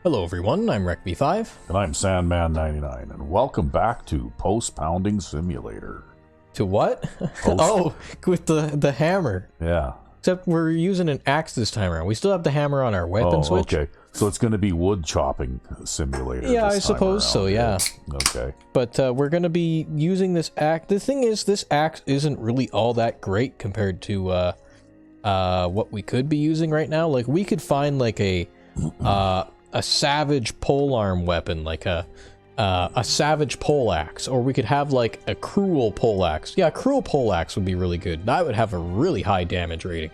Hello everyone, I'm Rec.B5. And I'm Sandman99, and welcome back to Post-Pounding Simulator. To what? Oh, with the hammer. Yeah. Except we're using an axe this time around. We still have the hammer on our weapon switch. Okay. So it's going to be wood chopping simulator. Yeah, this I suppose time so, around. yeah. Okay. But we're going to be using this axe. The thing is, this axe isn't really all that great compared to what we could be using right now. Like, we could find like a savage polearm weapon, like a savage poleaxe, or we could have like a cruel poleaxe. Yeah, a cruel poleaxe would be really good. That would have a really high damage rating.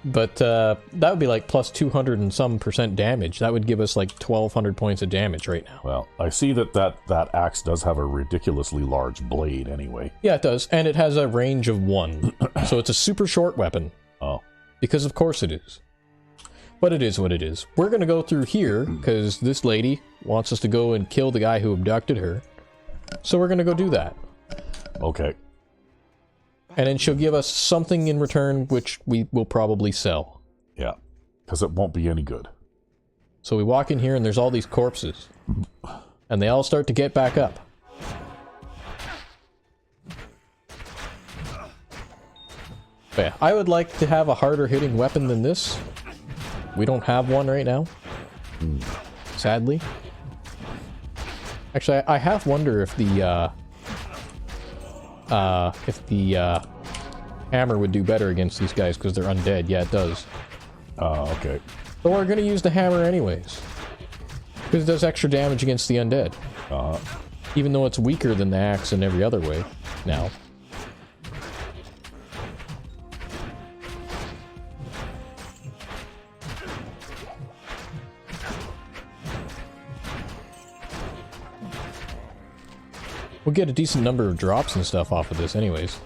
But that would be like plus 200 and some % damage. That would give us like 1,200 points of damage right now. Well, I see that axe does have a ridiculously large blade anyway. Yeah, it does. And it has a range of 1. So it's a super short weapon. Oh. Because of course it is. But it is what it is. We're going to go through here, because this lady wants us to go and kill the guy who abducted her. So we're going to go do that. Okay. And then she'll give us something in return, which we will probably sell. Yeah. Because it won't be any good. So we walk in here and there's all these corpses. And they all start to get back up. But yeah, I would like to have a harder hitting weapon than this. We don't have one right now. Sadly. Actually, I half wonder if the hammer would do better against these guys because they're undead. Yeah, it does. Okay. But we're gonna use the hammer anyways. Because it does extra damage against the undead. Even though it's weaker than the axe in every other way now. We'll get a decent number of drops and stuff off of this anyways.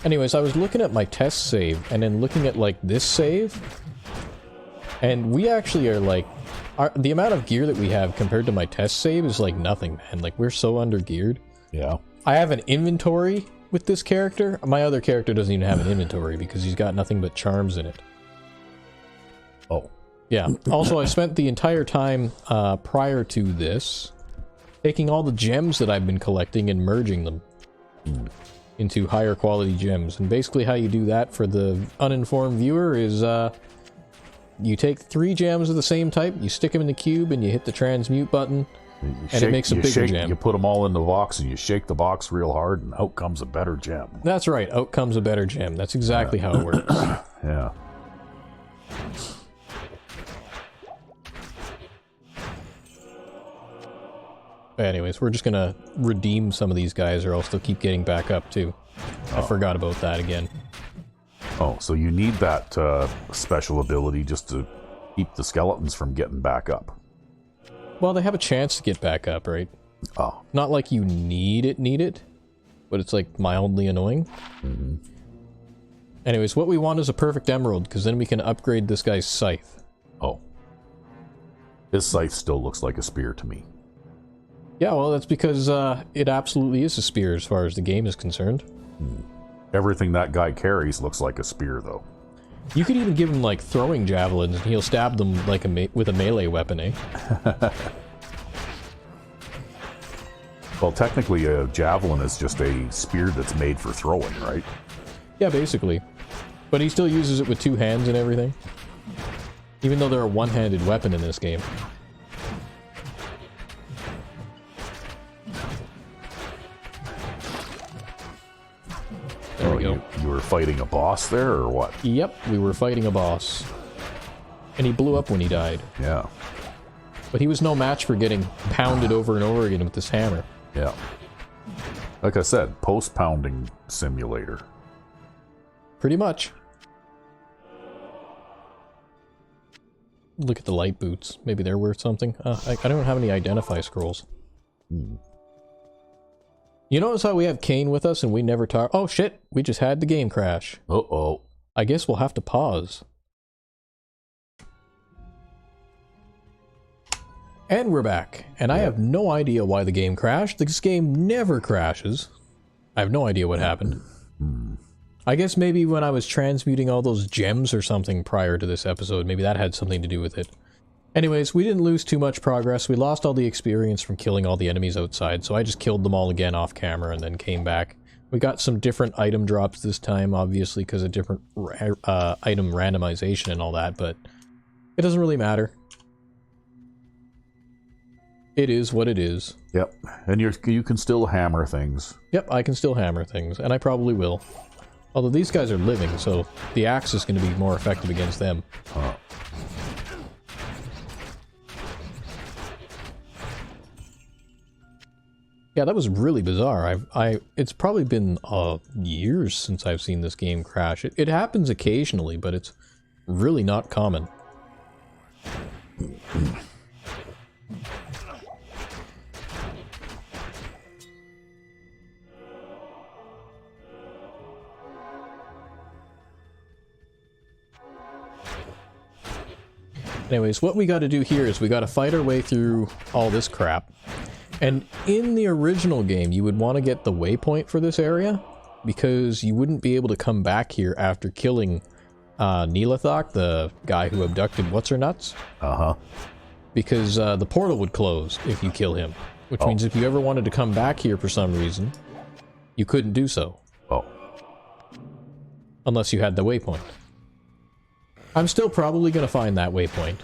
Anyways, I was looking at my test save, and then looking at, like, this save. And we actually are, like... the amount of gear that we have compared to my test save is, like, nothing, man. Like, we're so under-geared. Yeah. I have an inventory with this character. My other character doesn't even have an inventory, because he's got nothing but charms in it. Oh. Yeah. Also, I spent the entire time prior to this... taking all the gems that I've been collecting and merging them into higher quality gems. And basically how you do that for the uninformed viewer is you take 3 gems of the same type, you stick them in the cube, and you hit the transmute button, and it makes a bigger gem. You put them all in the box, and you shake the box real hard, and out comes a better gem. That's right, out comes a better gem. That's exactly how it works. Yeah. Anyways, we're just gonna redeem some of these guys or else they'll keep getting back up too. I forgot about that again. Oh, so you need that special ability just to keep the skeletons from getting back up. Well, they have a chance to get back up, right? Oh. Not like you need it, but it's like mildly annoying. Anyways, what we want is a perfect emerald, because then we can upgrade this guy's scythe. Oh. His scythe still looks like a spear to me. Yeah, well, that's because it absolutely is a spear as far as the game is concerned. Everything that guy carries looks like a spear, though. You could even give him, like, throwing javelins, and he'll stab them like with a melee weapon, eh? Well, technically, a javelin is just a spear that's made for throwing, right? Yeah, basically. But he still uses it with 2 hands and everything. Even though they're a one-handed weapon in this game. There we go. You were fighting a boss there, or what? Yep, we were fighting a boss. And he blew up when he died. Yeah. But he was no match for getting pounded over and over again with this hammer. Yeah. Like I said, post-pounding simulator. Pretty much. Look at the light boots. Maybe they're worth something. I don't have any identify scrolls. You notice how we have Kane with us and we never talk? Oh shit, we just had the game crash. Uh-oh. I guess we'll have to pause. And we're back. And I have no idea why the game crashed. This game never crashes. I have no idea what happened. I guess maybe when I was transmuting all those gems or something prior to this episode, maybe that had something to do with it. Anyways, we didn't lose too much progress. We lost all the experience from killing all the enemies outside, so I just killed them all again off camera and then came back. We got some different item drops this time, obviously, because of different item randomization and all that, but it doesn't really matter. It is what it is. Yep, and you can still hammer things. Yep, I can still hammer things, and I probably will. Although these guys are living, so the axe is going to be more effective against them. Yeah, that was really bizarre. It's probably been years since I've seen this game crash. It happens occasionally, but it's really not common. Anyways, what we got to do here is we got to fight our way through all this crap. And in the original game, you would want to get the waypoint for this area, because you wouldn't be able to come back here after killing Neelathok, the guy who abducted What's-Her-Nuts. Uh-huh. Because the portal would close if you kill him, which means if you ever wanted to come back here for some reason, you couldn't do so. Oh. Unless you had the waypoint. I'm still probably going to find that waypoint.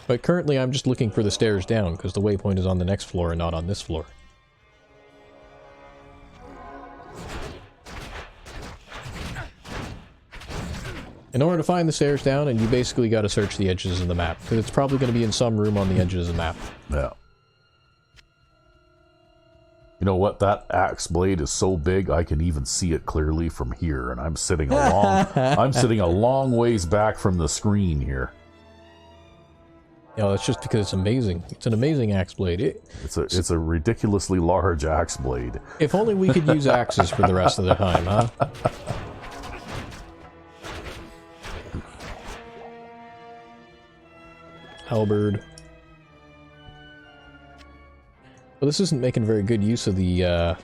But currently I'm just looking for the stairs down, because the waypoint is on the next floor and not on this floor. In order to find the stairs down, and you basically got to search the edges of the map, because it's probably going to be in some room on the edges of the map. Yeah. You know what? That axe blade is so big I can even see it clearly from here, and I'm sitting a long ways back from the screen here. Yeah, that's just because it's amazing. It's an amazing axe blade. It's a ridiculously large axe blade. If only we could use axes for the rest of the time, huh? Halberd. Well, this isn't making very good use of the, You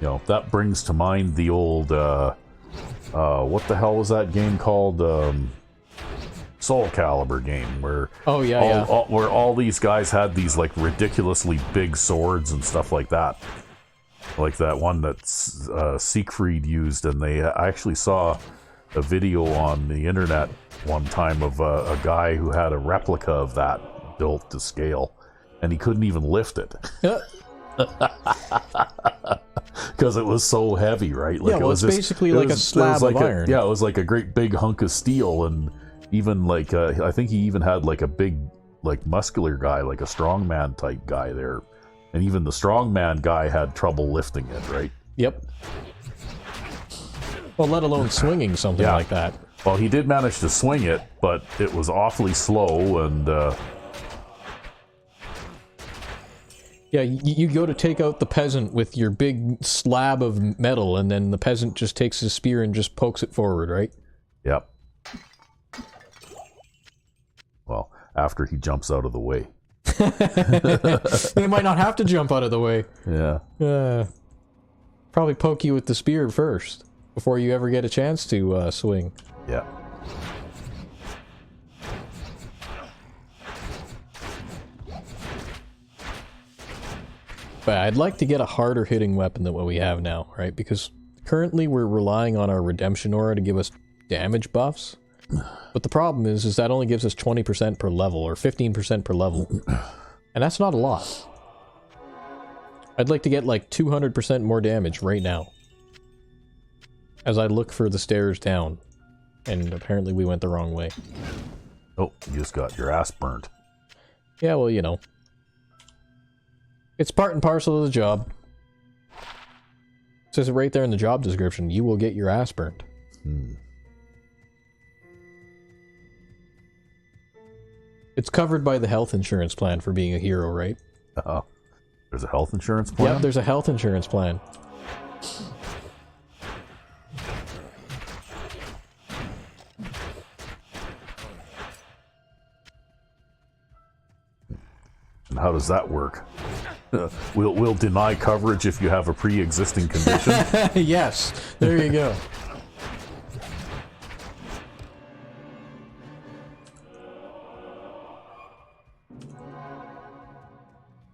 know, that brings to mind the old, what the hell was that game called? Soul Calibur game, where where all these guys had these like ridiculously big swords and stuff like that, like that one that Siegfried used. And I actually saw a video on the internet one time of a guy who had a replica of that built to scale, and he couldn't even lift it because it was so heavy, right? Like, yeah, well, it's basically like a slab of iron. Yeah, it was like a great big hunk of steel. And even like I think he even had like a big, like, muscular guy, like a strongman type guy there, and even the strongman guy had trouble lifting it, right? Yep. Well, let alone swinging something like that. Well, he did manage to swing it, but it was awfully slow. And yeah, you go to take out the peasant with your big slab of metal, and then the peasant just takes his spear and just pokes it forward, right? Yep. Well, after he jumps out of the way. He might not have to jump out of the way. Yeah. Probably poke you with the spear first, before you ever get a chance to swing. Yeah. But I'd like to get a harder hitting weapon than what we have now, right? Because currently we're relying on our redemption aura to give us damage buffs. But the problem is that only gives us 20% per level, or 15% per level. And that's not a lot. I'd like to get like 200% more damage right now, as I look for the stairs down. And apparently we went the wrong way. Oh, you just got your ass burnt. Yeah, well, you know. It's part and parcel of the job. It says it right there in the job description. You will get your ass burnt. It's covered by the health insurance plan for being a hero, right? There's a health insurance plan? Yep, there's a health insurance plan. And how does that work? We'll deny coverage if you have a pre-existing condition? Yes, there you go.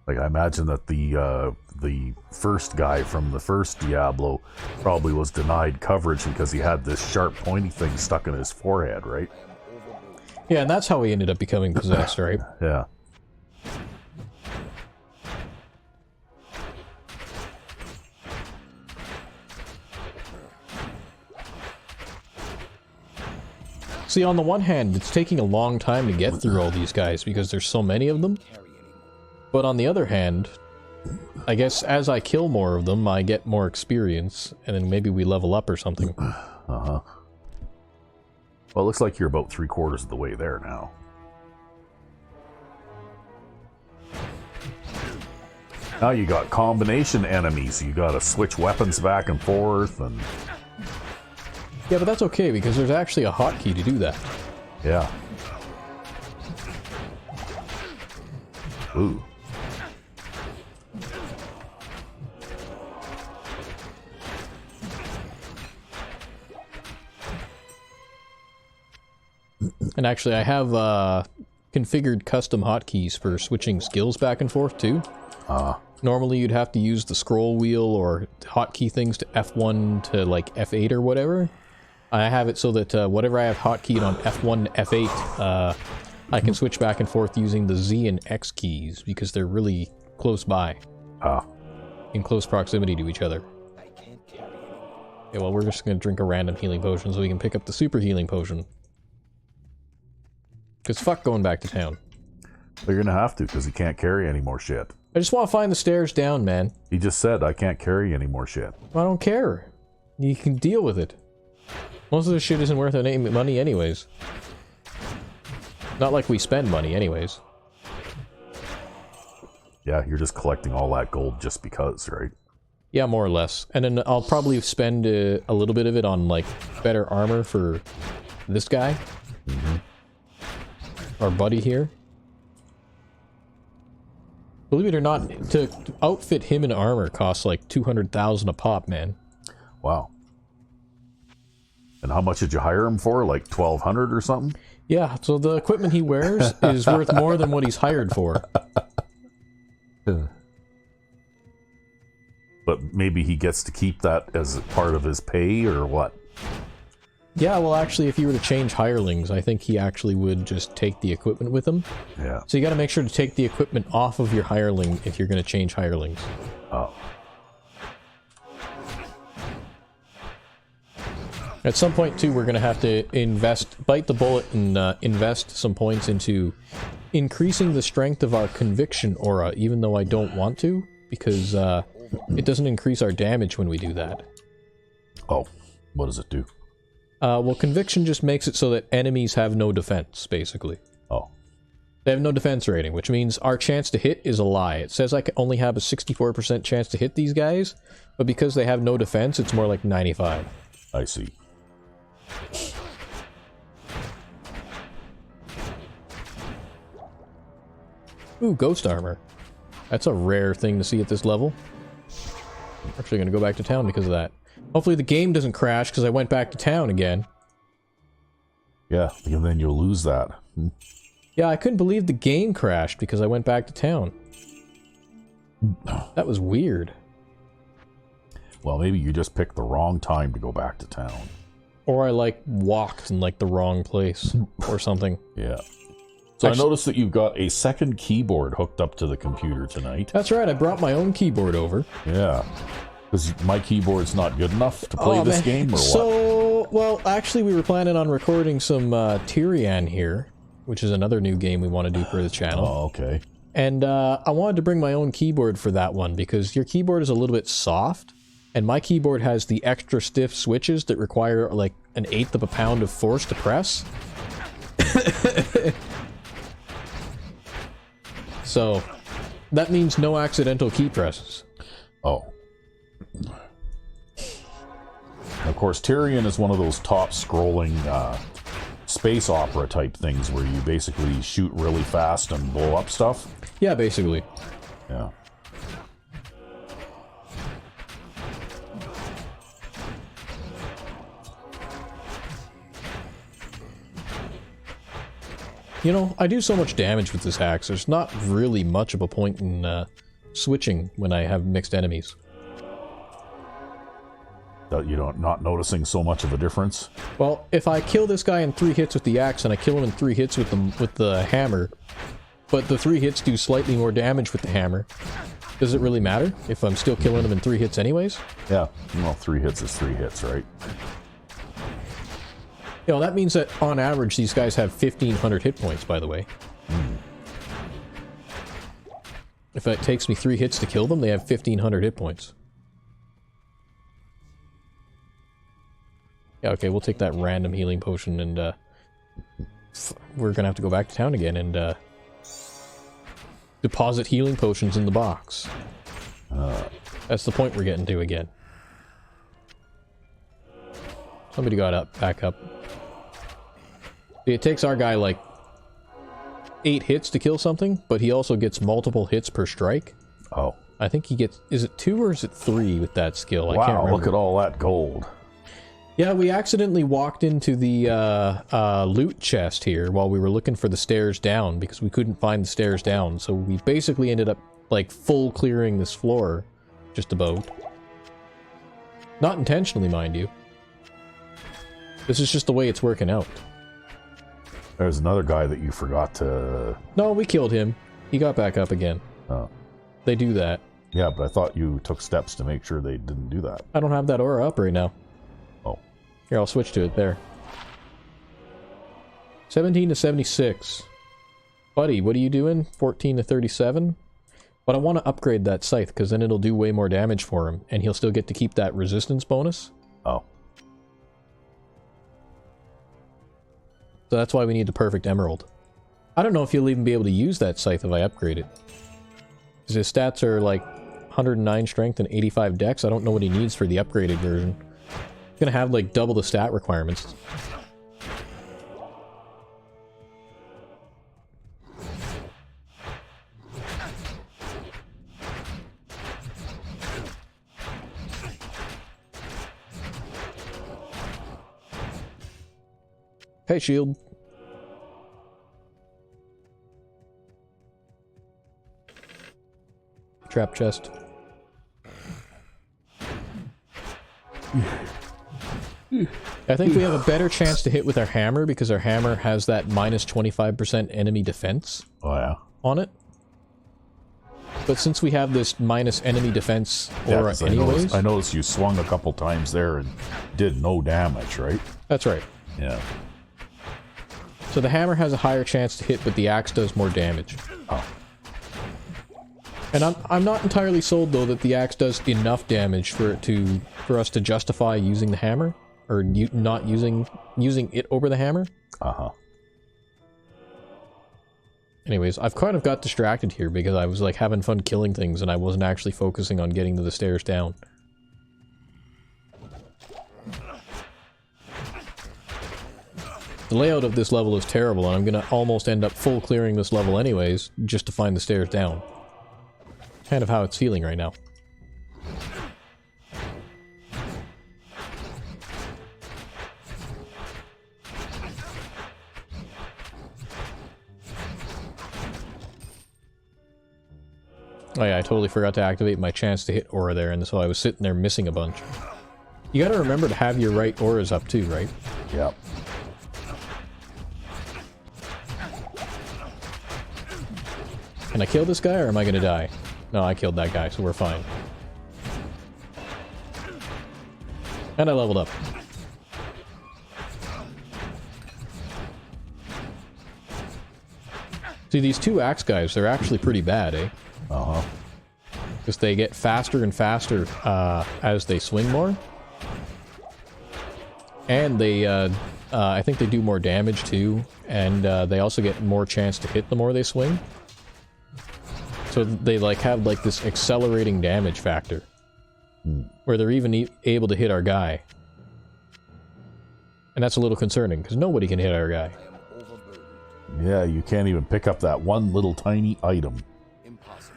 Like, I imagine that the first guy from the first Diablo probably was denied coverage because he had this sharp, pointy thing stuck in his forehead, right? Yeah, and that's how he ended up becoming possessed, right? Yeah. See, on the one hand, it's taking a long time to get through all these guys because there's so many of them. But on the other hand, I guess as I kill more of them, I get more experience, and then maybe we level up or something. Uh-huh. Well, it looks like you're about 3/4 of the way there now. Now you got combination enemies. You gotta switch weapons back and forth, and... Yeah, but that's okay, because there's actually a hotkey to do that. Yeah. Ooh. And actually, I have configured custom hotkeys for switching skills back and forth, too. Normally, you'd have to use the scroll wheel or hotkey things to F1 to, like, F8 or whatever. I have it so that whatever I have hotkeyed on F1 to F8, I can switch back and forth using the Z and X keys, because they're really close by. In close proximity to each other. Okay, well, we're just going to drink a random healing potion so we can pick up the super healing potion. Because fuck going back to town. They're gonna have to, because he can't carry any more shit. I just want to find the stairs down, man. He just said, I can't carry any more shit. I don't care. You can deal with it. Most of this shit isn't worth any money anyways. Not like we spend money anyways. Yeah, you're just collecting all that gold just because, right? Yeah, more or less. And then I'll probably spend a little bit of it on, like, better armor for this guy. Mm-hmm. Our buddy here. Believe it or not, to outfit him in armor costs like 200,000 a pop, man. Wow. And how much did you hire him for? Like 1,200 or something? Yeah, so the equipment he wears is worth more than what he's hired for. But maybe he gets to keep that as part of his pay, or what? Yeah, well, actually, if you were to change hirelings, I think he actually would just take the equipment with him. Yeah. So you gotta make sure to take the equipment off of your hireling if you're gonna change hirelings. Oh. At some point, too, we're gonna have to bite the bullet and invest some points into increasing the strength of our conviction aura, even though I don't want to, because it doesn't increase our damage when we do that. Oh, what does it do? Well, conviction just makes it so that enemies have no defense, basically. Oh. They have no defense rating, which means our chance to hit is a lie. It says I can only have a 64% chance to hit these guys, but because they have no defense, it's more like 95. I see. Ooh, ghost armor. That's a rare thing to see at this level. I'm actually gonna go back to town because of that. Hopefully the game doesn't crash because I went back to town again. Yeah, and then you'll lose that. Yeah, I couldn't believe the game crashed because I went back to town. That was weird. Well, maybe you just picked the wrong time to go back to town. Or I, like, walked in, like, the wrong place or something. Yeah. So I noticed that you've got a second keyboard hooked up to the computer tonight. That's right, I brought my own keyboard over. Yeah. Because my keyboard's not good enough to play this game, or what? So, well, actually we were planning on recording some Tyrian here, which is another new game we want to do for the channel. Oh, okay. And I wanted to bring my own keyboard for that one, because your keyboard is a little bit soft, and my keyboard has the extra stiff switches that require, like, 1/8 of a pound of force to press. So, that means no accidental key presses. Oh. Of course, Tyrion is one of those top-scrolling space opera type things where you basically shoot really fast and blow up stuff. Yeah, basically. Yeah. You know, I do so much damage with this axe, there's not really much of a point in switching when I have mixed enemies. You don't not noticing so much of a difference? Well, if I kill this guy in 3 hits with the axe and I kill him in 3 hits with the hammer, but the 3 hits do slightly more damage with the hammer, does it really matter if I'm still killing him in 3 hits anyways? Yeah, well, 3 hits is 3 hits, right? You know, that means that on average these guys have 1,500 hit points, by the way. If it takes me 3 hits to kill them, they have 1,500 hit points. Yeah, okay, we'll take that random healing potion and, we're gonna have to go back to town again and, deposit healing potions in the box. That's the point we're getting to again. Somebody got up, back up. See, it takes our guy, like, 8 hits to kill something, but he also gets multiple hits per strike. Oh. I think he gets... Is it 2 or is it 3 with that skill? I can't remember. Wow, look at all that gold. Yeah, we accidentally walked into the loot chest here while we were looking for the stairs down because we couldn't find the stairs down. So we basically ended up, like, full clearing this floor. Just about. Not intentionally, mind you. This is just the way it's working out. There's another guy that you forgot to... No, we killed him. He got back up again. Oh. They do that. Yeah, but I thought you took steps to make sure they didn't do that. I don't have that aura up right now. Oh. Here, I'll switch to it. There. 17 to 76. Buddy, what are you doing? 14 to 37? But I want to upgrade that scythe, because then it'll do way more damage for him, and he'll still get to keep that resistance bonus. Oh. So that's why we need the perfect emerald. I don't know if he'll even be able to use that scythe if I upgrade it. Because his stats are like 109 strength and 85 dex. I don't know what he needs for the upgraded version. He's gonna have like double the stat requirements. Hey, shield. Trap chest. I think we have a better chance to hit with our hammer because our hammer has that minus 25% enemy defense on it. But since we have this minus enemy defense aura anyways... I noticed you swung a couple times there and did no damage, right? That's right. Yeah. So the hammer has a higher chance to hit, but the axe does more damage. Oh. And I'm not entirely sold though that the axe does enough damage for us to justify using the hammer, or not using it over the hammer. Uh-huh. Anyways, I've kind of got distracted here because I was like having fun killing things and I wasn't actually focusing on getting to the stairs down. The layout of this level is terrible and I'm gonna almost end up full clearing this level anyways, just to find the stairs down. Kind of how it's feeling right now. Oh yeah, I totally forgot to activate my chance to hit aura there, and so I was sitting there missing a bunch. You gotta remember to have your right auras up too, right? Yep. Can I kill this guy, or am I gonna die? No, I killed that guy, so we're fine. And I leveled up. See, these two axe guys, they're actually pretty bad, eh? Uh-huh. Because they get faster and faster as they swing more. And they, I think they do more damage too. And they also get more chance to hit the more they swing. So they like have like this accelerating damage factor. Where they're even able to hit our guy. And that's a little concerning, because nobody can hit our guy. Yeah, you can't even pick up that one little tiny item. Impossible.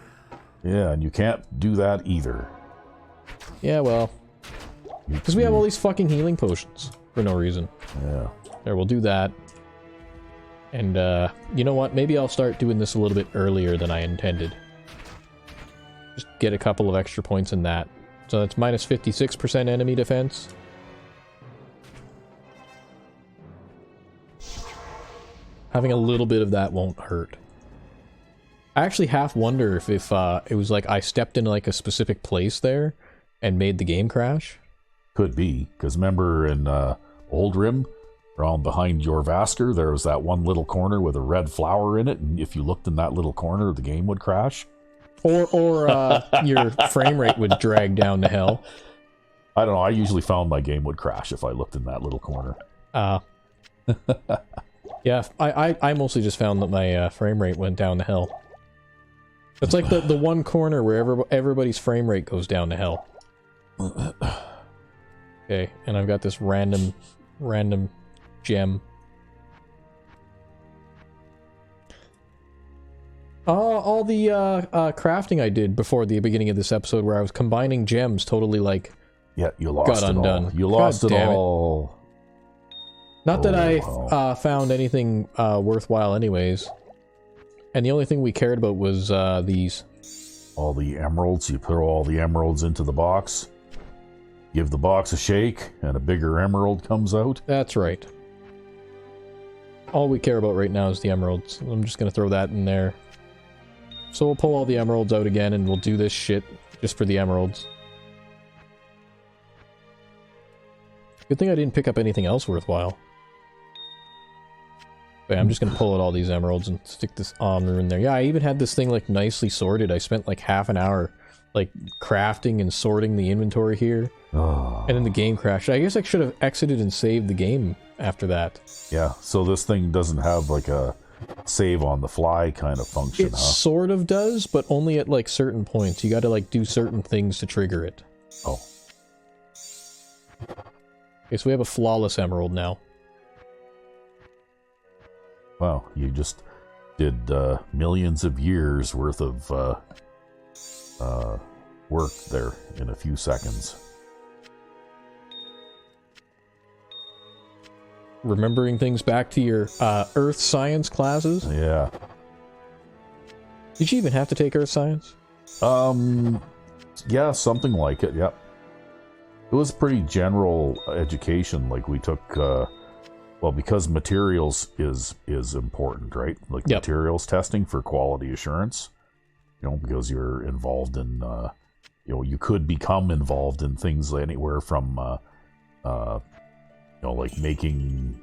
Yeah, and you can't do that either. Yeah, well. Because we have all these fucking healing potions. For no reason. Yeah. There, we'll do that. And, you know what? Maybe I'll start doing this a little bit earlier than I intended. Just get a couple of extra points in that. So that's minus 56% enemy defense. Having a little bit of that won't hurt. I actually half wonder if it was like I stepped in like a specific place there and made the game crash. Could be, because remember in Old Rim, around behind your Vasker, there was that one little corner with a red flower in it, and if you looked in that little corner, the game would crash. Or your frame rate would drag down to hell. I don't know, I usually found my game would crash if I looked in that little corner. Yeah, I mostly just found that my frame rate went down to hell. It's like the one corner where everybody's frame rate goes down to hell. Okay, and I've got this random gem. All the crafting I did before the beginning of this episode where I was combining gems totally like... Yeah, you lost it all. You lost it all. Not that I found anything worthwhile anyways. And the only thing we cared about was these. All the emeralds. You put all the emeralds into the box. Give the box a shake, and a bigger emerald comes out. That's right. All we care about right now is the emeralds. I'm just going to throw that in there. So we'll pull all the emeralds out again, and we'll do this shit just for the emeralds. Good thing I didn't pick up anything else worthwhile. Wait, I'm just gonna pull out all these emeralds and stick this armor in there. Yeah, I even had this thing like nicely sorted. I spent like half an hour like crafting and sorting the inventory here. And then the game crashed. I guess I should have exited and saved the game after that. Yeah, so this thing doesn't have like a save on the fly kind of function, It sort of does, but only at like certain points. You gotta like do certain things to trigger it. Oh. Okay, so we have a flawless emerald now. Wow, you just did millions of years worth of work there in a few seconds. Remembering things back to your earth science classes? Yeah. Did you even have to take earth science? Yeah, something like it, yep. It was pretty general education, like we took, well, because materials is important, right? Like materials testing for quality assurance, you know, because you're involved in, you know, you could become involved in things anywhere from, you know, like making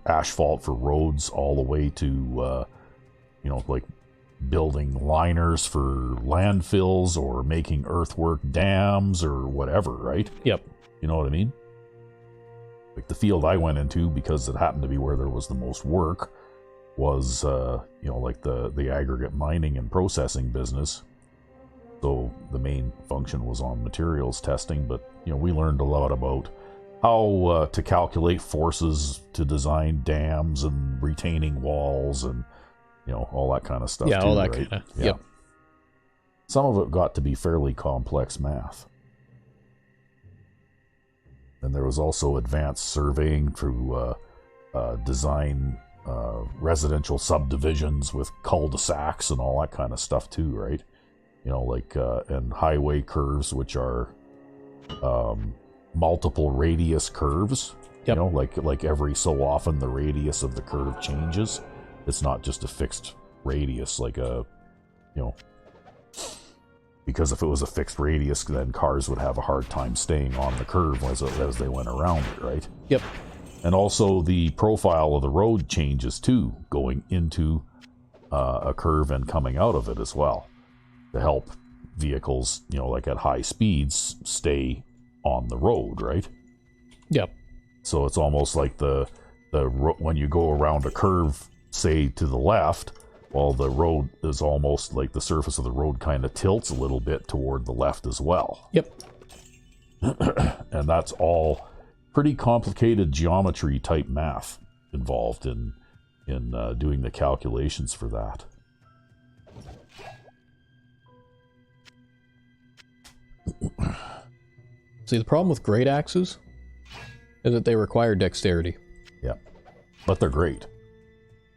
asphalt for roads all the way to, you know, like building liners for landfills or making earthwork dams or whatever, right? Yep. You know what I mean? Like the field I went into, because it happened to be where there was the most work, was, you know, like the aggregate mining and processing business. So the main function was on materials testing, but, you know, we learned a lot about how to calculate forces to design dams and retaining walls and, you know, all that kind of stuff. Yeah, too, all that right? kind of, yeah. Yep. Some of it got to be fairly complex math. And there was also advanced surveying to design residential subdivisions with cul-de-sacs and all that kind of stuff too, right? You know, like, and highway curves, which are multiple radius curves. Yep. You know, like every so often the radius of the curve changes. It's not just a fixed radius, like a, you know, because if it was a fixed radius, then cars would have a hard time staying on the curve as they went around it, right? Yep. And also the profile of the road changes too, going into a curve and coming out of it as well, to help vehicles, you know, like at high speeds, stay on the road, right? Yep. So it's almost like when you go around a curve, say to the left, well, the road is almost like the surface of the road kind of tilts a little bit toward the left as well. Yep. And that's all pretty complicated geometry type math involved in doing the calculations for that. See, the problem with great axes is that they require dexterity. Yeah, but they're great.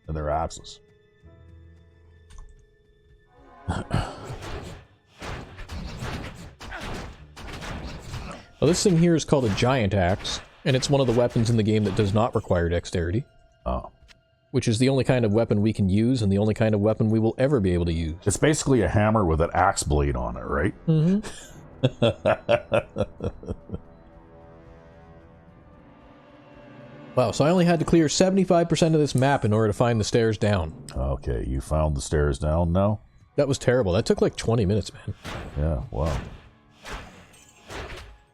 and their axes. Well, this thing here is called a giant axe, and it's one of the weapons in the game that does not require dexterity. Oh. Which is the only kind of weapon we can use, and the only kind of weapon we will ever be able to use. It's basically a hammer with an axe blade on it, right? Mm-hmm. Wow, so I only had to clear 75% of this map in order to find the stairs down. Okay, you found the stairs down now? That was terrible. That took like 20 minutes, man. Yeah, wow.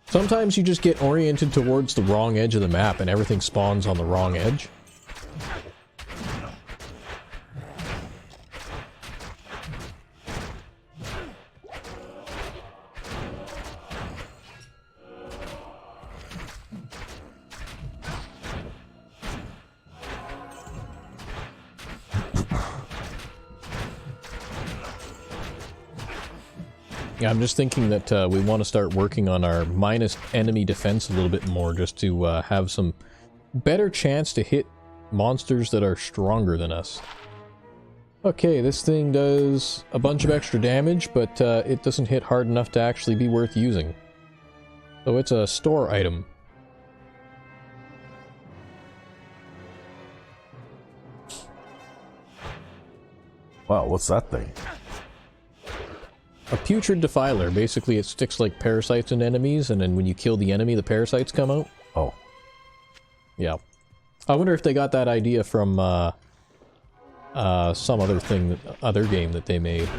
Sometimes you just get oriented towards the wrong edge of the map and everything spawns on the wrong edge. Yeah, I'm just thinking that we want to start working on our minus enemy defense a little bit more, just to have some better chance to hit monsters that are stronger than us. Okay, this thing does a bunch of extra damage, but it doesn't hit hard enough to actually be worth using. So it's a store item. Wow, what's that thing? A putrid defiler. Basically, it sticks like parasites in enemies, and then when you kill the enemy, the parasites come out. Oh. Yeah. I wonder if they got that idea from some other thing, other game that they made.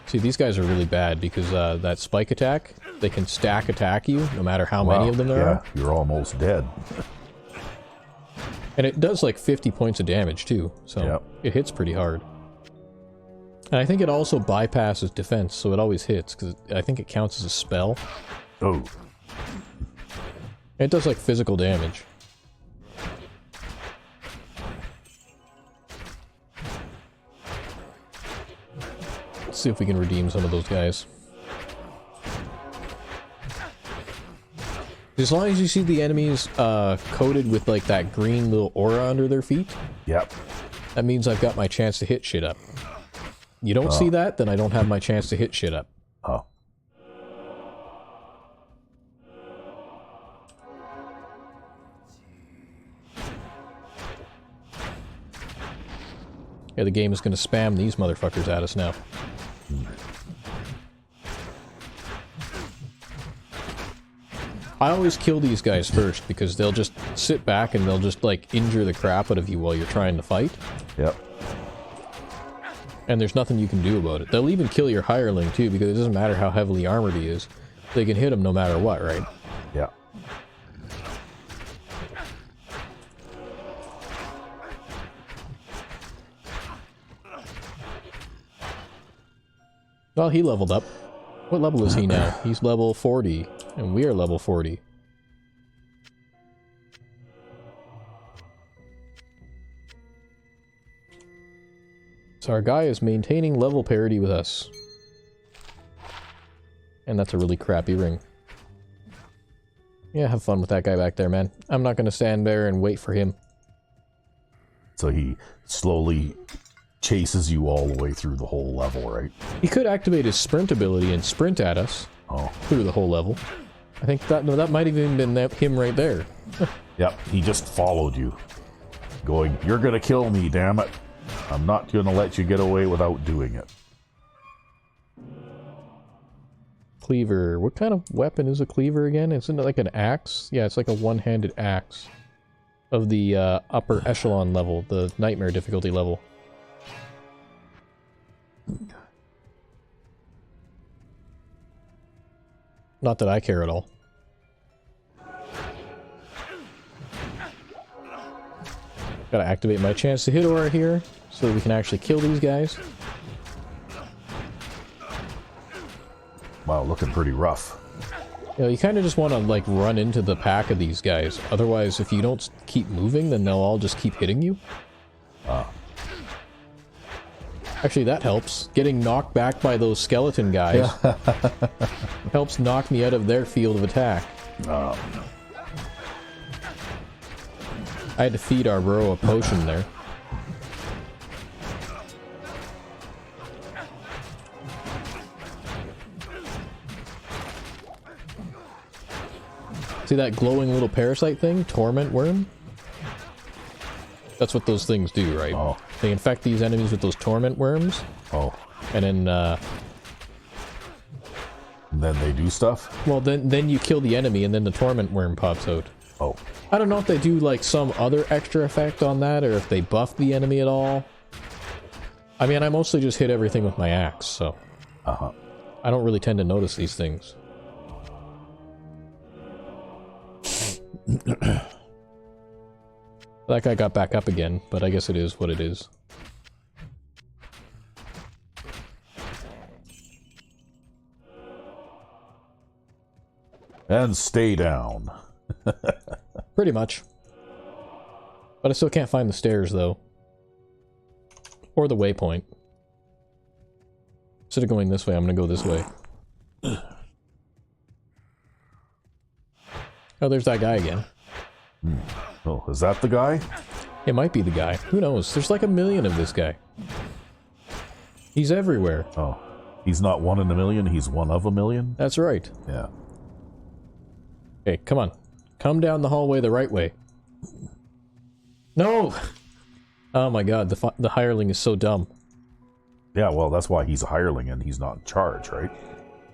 See, these guys are really bad because that spike attack, they can stack attack you no matter how many of them there are. Yeah, you're almost dead. And it does like 50 points of damage too, so it hits pretty hard. And I think it also bypasses defense, so it always hits, because I think it counts as a spell. Oh. It does like physical damage. Let's see if we can redeem some of those guys. As long as you see the enemies coated with like that green little aura under their feet, yep, that means I've got my chance to hit shit up. You don't see that, then I don't have my chance to hit shit up. Oh. Yeah, the game is going to spam these motherfuckers at us now. I always kill these guys first, because they'll just sit back and they'll just, like, injure the crap out of you while you're trying to fight. Yep. And there's nothing you can do about it. They'll even kill your hireling, too, because it doesn't matter how heavily armored he is. They can hit him no matter what, right? Yeah. Well, he leveled up. What level is he now? He's level 40, and we are level 40. So our guy is maintaining level parity with us. And that's a really crappy ring. Yeah, have fun with that guy back there, man. I'm not gonna stand there and wait for him. So he slowly chases you all the way through the whole level, right? He could activate his sprint ability and sprint at us through the whole level. I think that might have even been him right there. Yep, he just followed you. Going, you're gonna kill me, damn it. I'm not gonna let you get away without doing it. Cleaver. What kind of weapon is a cleaver again? Isn't it like an axe? Yeah, it's like a one-handed axe. Of the upper echelon level, the nightmare difficulty level. Not that I care at all. Gotta activate my chance to hit aura here, so that we can actually kill these guys. Wow, looking pretty rough. You know, you kind of just want to, like, run into the pack of these guys. Otherwise, if you don't keep moving, then they'll all just keep hitting you. Actually, that helps. Getting knocked back by those skeleton guys helps knock me out of their field of attack. I had to feed our bro a potion there. See that glowing little parasite thing? Torment worm? That's what those things do, right? Oh. They infect these enemies with those torment worms. Oh. And then, and then they do stuff? well, then you kill the enemy and then the torment worm pops out. Oh. I don't know if they do, like, some other extra effect on that, or if they buff the enemy at all. I mean, I mostly just hit everything with my axe, so... Uh-huh. I don't really tend to notice these things. That guy got back up again, but I guess it is what it is. And stay down. Pretty much. But I still can't find the stairs, though. Or the waypoint. Instead of going this way, I'm gonna go this way. Oh, there's that guy again. Oh, is that the guy? It might be the guy. Who knows? There's like a million of this guy. He's everywhere. Oh. He's not one in a million, he's one of a million? That's right. Yeah. Okay, come on. Come down the hallway the right way. No! Oh my god, the hireling is so dumb. Yeah, well, that's why he's a hireling and he's not in charge, right?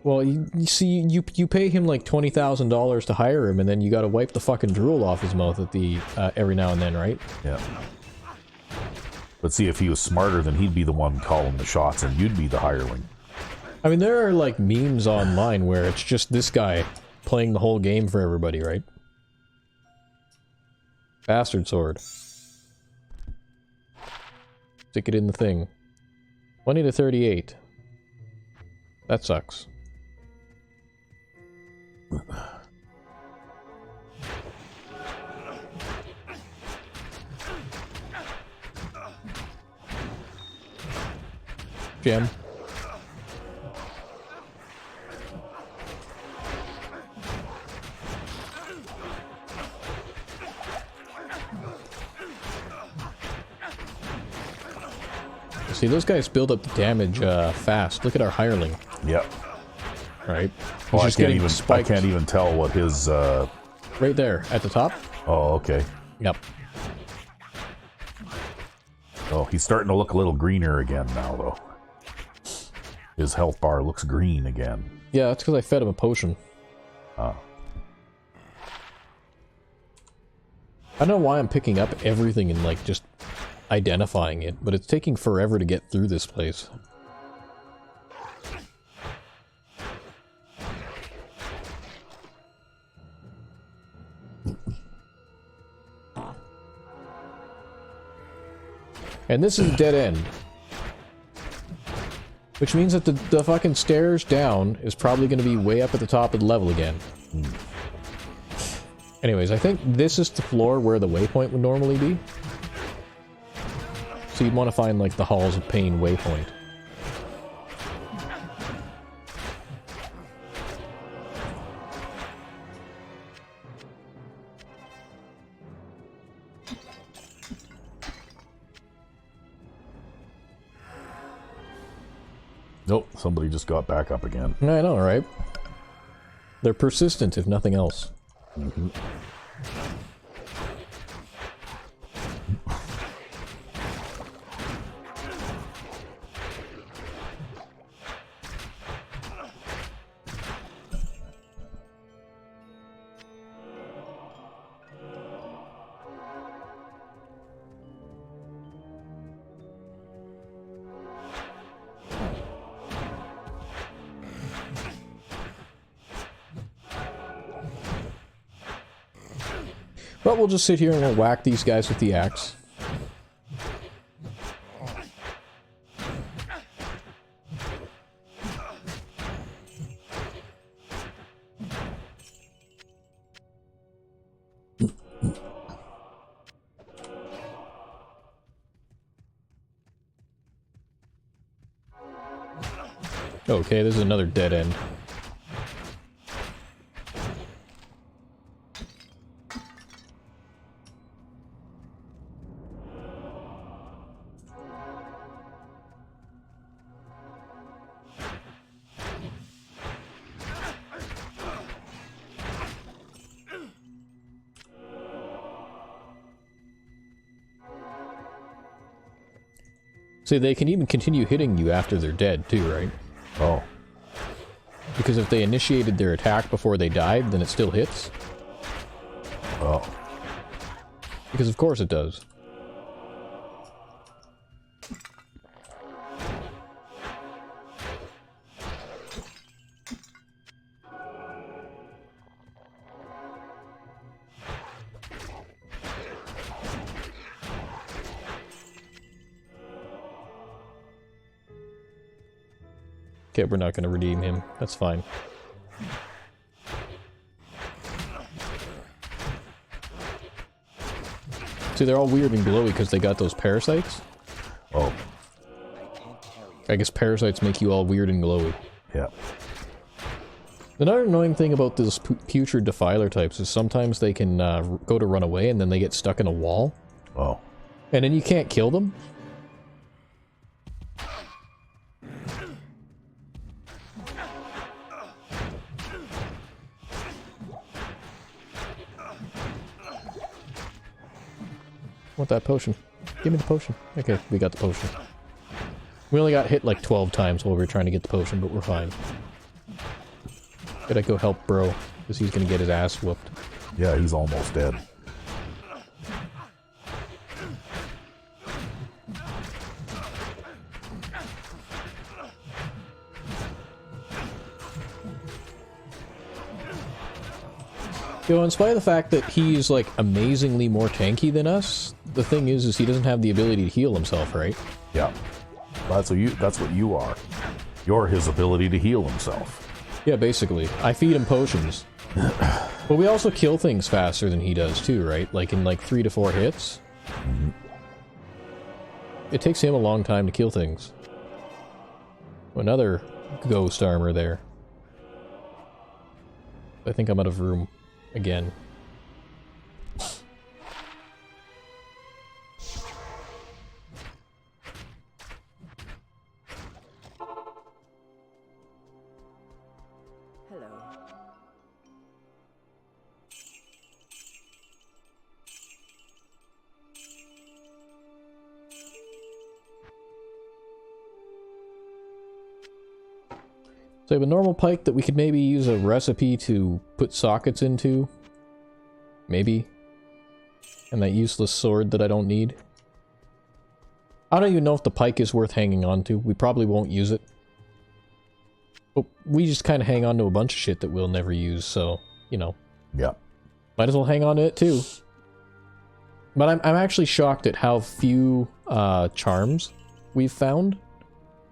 Well, you see, you pay him like $20,000 to hire him, and then you gotta wipe the fucking drool off his mouth at the, every now and then, right? Yeah. But see, if he was smarter, then he'd be the one calling the shots, and you'd be the hireling. I mean, there are like memes online where it's just this guy playing the whole game for everybody, right? Bastard sword. Stick it in the thing. 20 to 38. That sucks. Gem. See, those guys build up the damage fast. Look at our hireling. Yep. Right? Well, I can't even tell what his... Right there, at the top. Oh, okay. Yep. Oh, he's starting to look a little greener again now, though. His health bar looks green again. Yeah, that's because I fed him a potion. Oh. I don't know why I'm picking up everything and, like, just identifying it, but it's taking forever to get through this place. And this is a dead end. Which means that the fucking stairs down is probably going to be way up at the top of the level again. Anyways, I think this is the floor where the waypoint would normally be. So you'd want to find, like, the Halls of Pain waypoint. Nope, somebody just got back up again. I know, right? They're persistent, if nothing else. Mm-hmm. But we'll just sit here and we'll whack these guys with the axe. Okay, this is another dead end. So they can even continue hitting you after they're dead, too, right? Oh. Because if they initiated their attack before they died, then it still hits. Oh. Because of course it does. Okay, we're not going to redeem him. That's fine. See, they're all weird and glowy because they got those parasites. Oh. I guess parasites make you all weird and glowy. Yeah. Another annoying thing about those putrid defiler types is sometimes they can go to run away and then they get stuck in a wall. Oh. And then you can't kill them. Want that potion. Give me the potion. Okay, we got the potion. We only got hit like 12 times while we were trying to get the potion, but we're fine. Gotta go help bro, because he's gonna get his ass whooped. Yeah, he's almost dead. You know, in spite of the fact that he's, like, amazingly more tanky than us, the thing is he doesn't have the ability to heal himself, right? Yeah. That's what you are. You're his ability to heal himself. Yeah, basically. I feed him potions. But we also kill things faster than he does, too, right? Like, in, like, 3 to 4 hits. Mm-hmm. It takes him a long time to kill things. Another ghost armor there. I think I'm out of room. Again. Hello. So I have a normal pike that we could maybe use a recipe to put sockets into. Maybe. And that useless sword that I don't need. I don't even know if the pike is worth hanging on to. We probably won't use it. But we just kind of hang on to a bunch of shit that we'll never use, so, you know. Yeah. Might as well hang on to it too. But I'm actually shocked at how few charms we've found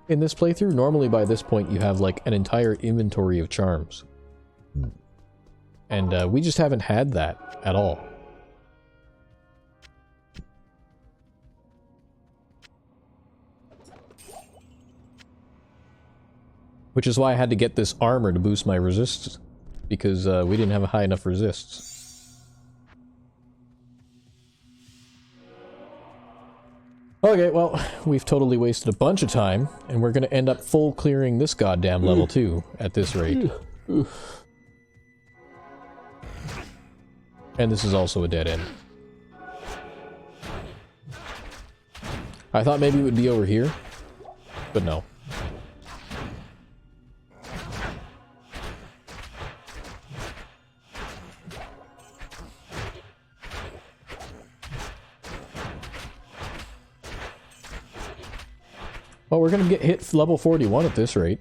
in this playthrough. Normally by this point you have like an entire inventory of charms. And we just haven't had that at all. Which is why I had to get this armor to boost my resists. Because we didn't have a high enough resists. Okay, well, we've totally wasted a bunch of time, and we're gonna end up full clearing this goddamn level too, at this rate. And this is also a dead end. I thought maybe it would be over here, but no. Well, we're gonna get hit level 41 at this rate.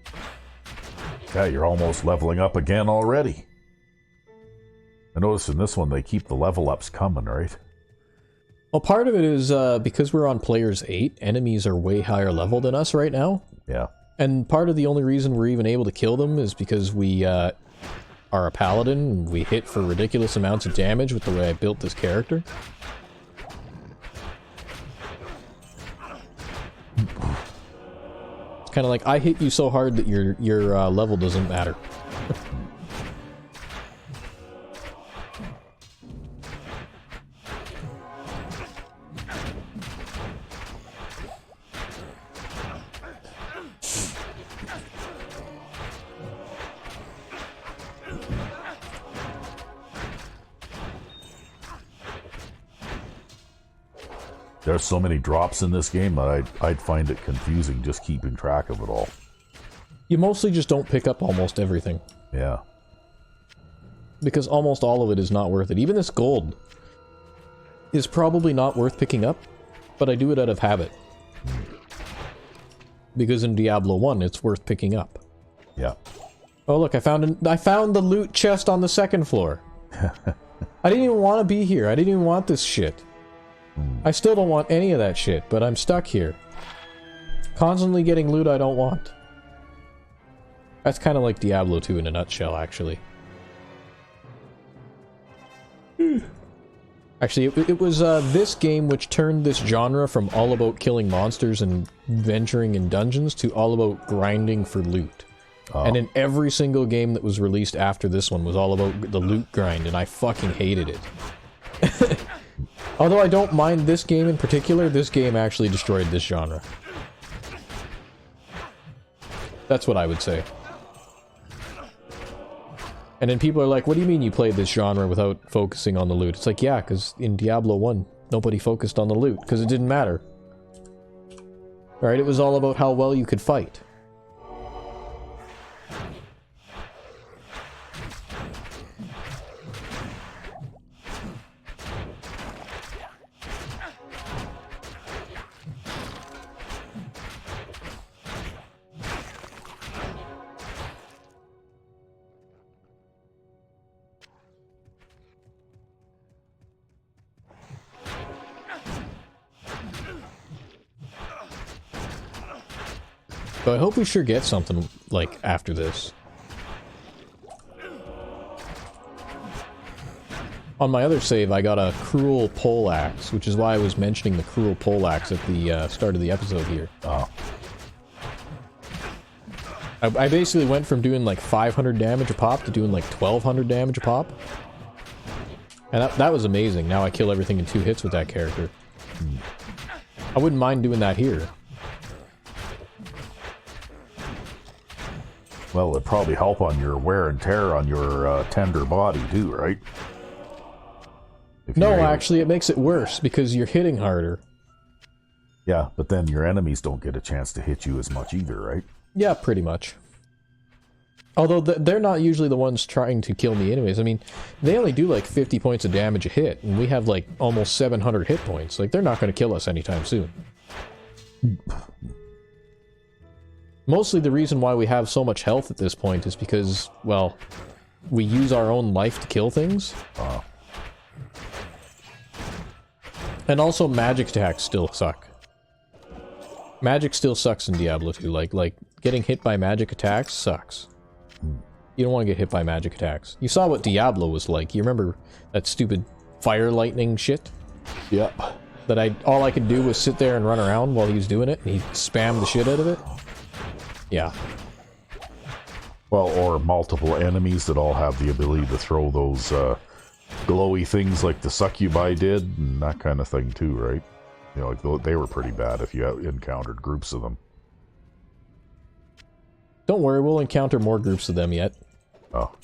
Yeah, you're almost leveling up again already. I noticed in this one they keep the level ups coming, right? Well, part of it is because we're on players 8, enemies are way higher level than us right now. Yeah. And part of the only reason we're even able to kill them is because we are a paladin, and we hit for ridiculous amounts of damage with the way I built this character. Kind of like, I hit you so hard that your level doesn't matter. There's so many drops in this game that I'd find it confusing just keeping track of it all. You mostly just don't pick up almost everything. Yeah. Because almost all of it is not worth it. Even this gold is probably not worth picking up, but I do it out of habit. Because in Diablo 1, it's worth picking up. Yeah. Oh look, I found the loot chest on the second floor. I didn't even want to be here. I didn't even want this shit. I still don't want any of that shit, but I'm stuck here. Constantly getting loot I don't want. That's kind of like Diablo 2 in a nutshell, actually. Actually, it was this game which turned this genre from all about killing monsters and venturing in dungeons to all about grinding for loot. Oh. And in every single game that was released after this one was all about the loot grind, and I fucking hated it. Although I don't mind this game in particular, this game actually destroyed this genre. That's what I would say. And then people are like, what do you mean you played this genre without focusing on the loot? It's like, yeah, because in Diablo 1, nobody focused on the loot, because it didn't matter. Right? It was all about how well you could fight. So I hope we sure get something, like, after this. On my other save, I got a cruel poleaxe, which is why I was mentioning the cruel poleaxe at the start of the episode here. Oh. I basically went from doing like 500 damage a pop to doing like 1200 damage a pop. And that was amazing. Now I kill everything in 2 hits with that character. I wouldn't mind doing that here. Well, it'd probably help on your wear and tear on your tender body too, right? No, actually, it makes it worse because you're hitting harder. Yeah, but then your enemies don't get a chance to hit you as much either, right? Yeah, pretty much. Although they're not usually the ones trying to kill me anyways. I mean, they only do like 50 points of damage a hit, and we have like almost 700 hit points. Like, they're not going to kill us anytime soon. Mostly the reason why we have so much health at this point is because, well, we use our own life to kill things. And also magic attacks still suck. Magic still sucks in Diablo 2. Like getting hit by magic attacks sucks. You don't want to get hit by magic attacks. You saw what Diablo was like. You remember that stupid fire lightning shit? Yep. That all I could do was sit there and run around while he was doing it, and he spammed the shit out of it? Yeah. Well, or multiple enemies that all have the ability to throw those glowy things like the succubi did, and that kind of thing too, right? You know, like they were pretty bad if you encountered groups of them. Don't worry, we'll encounter more groups of them yet. Oh.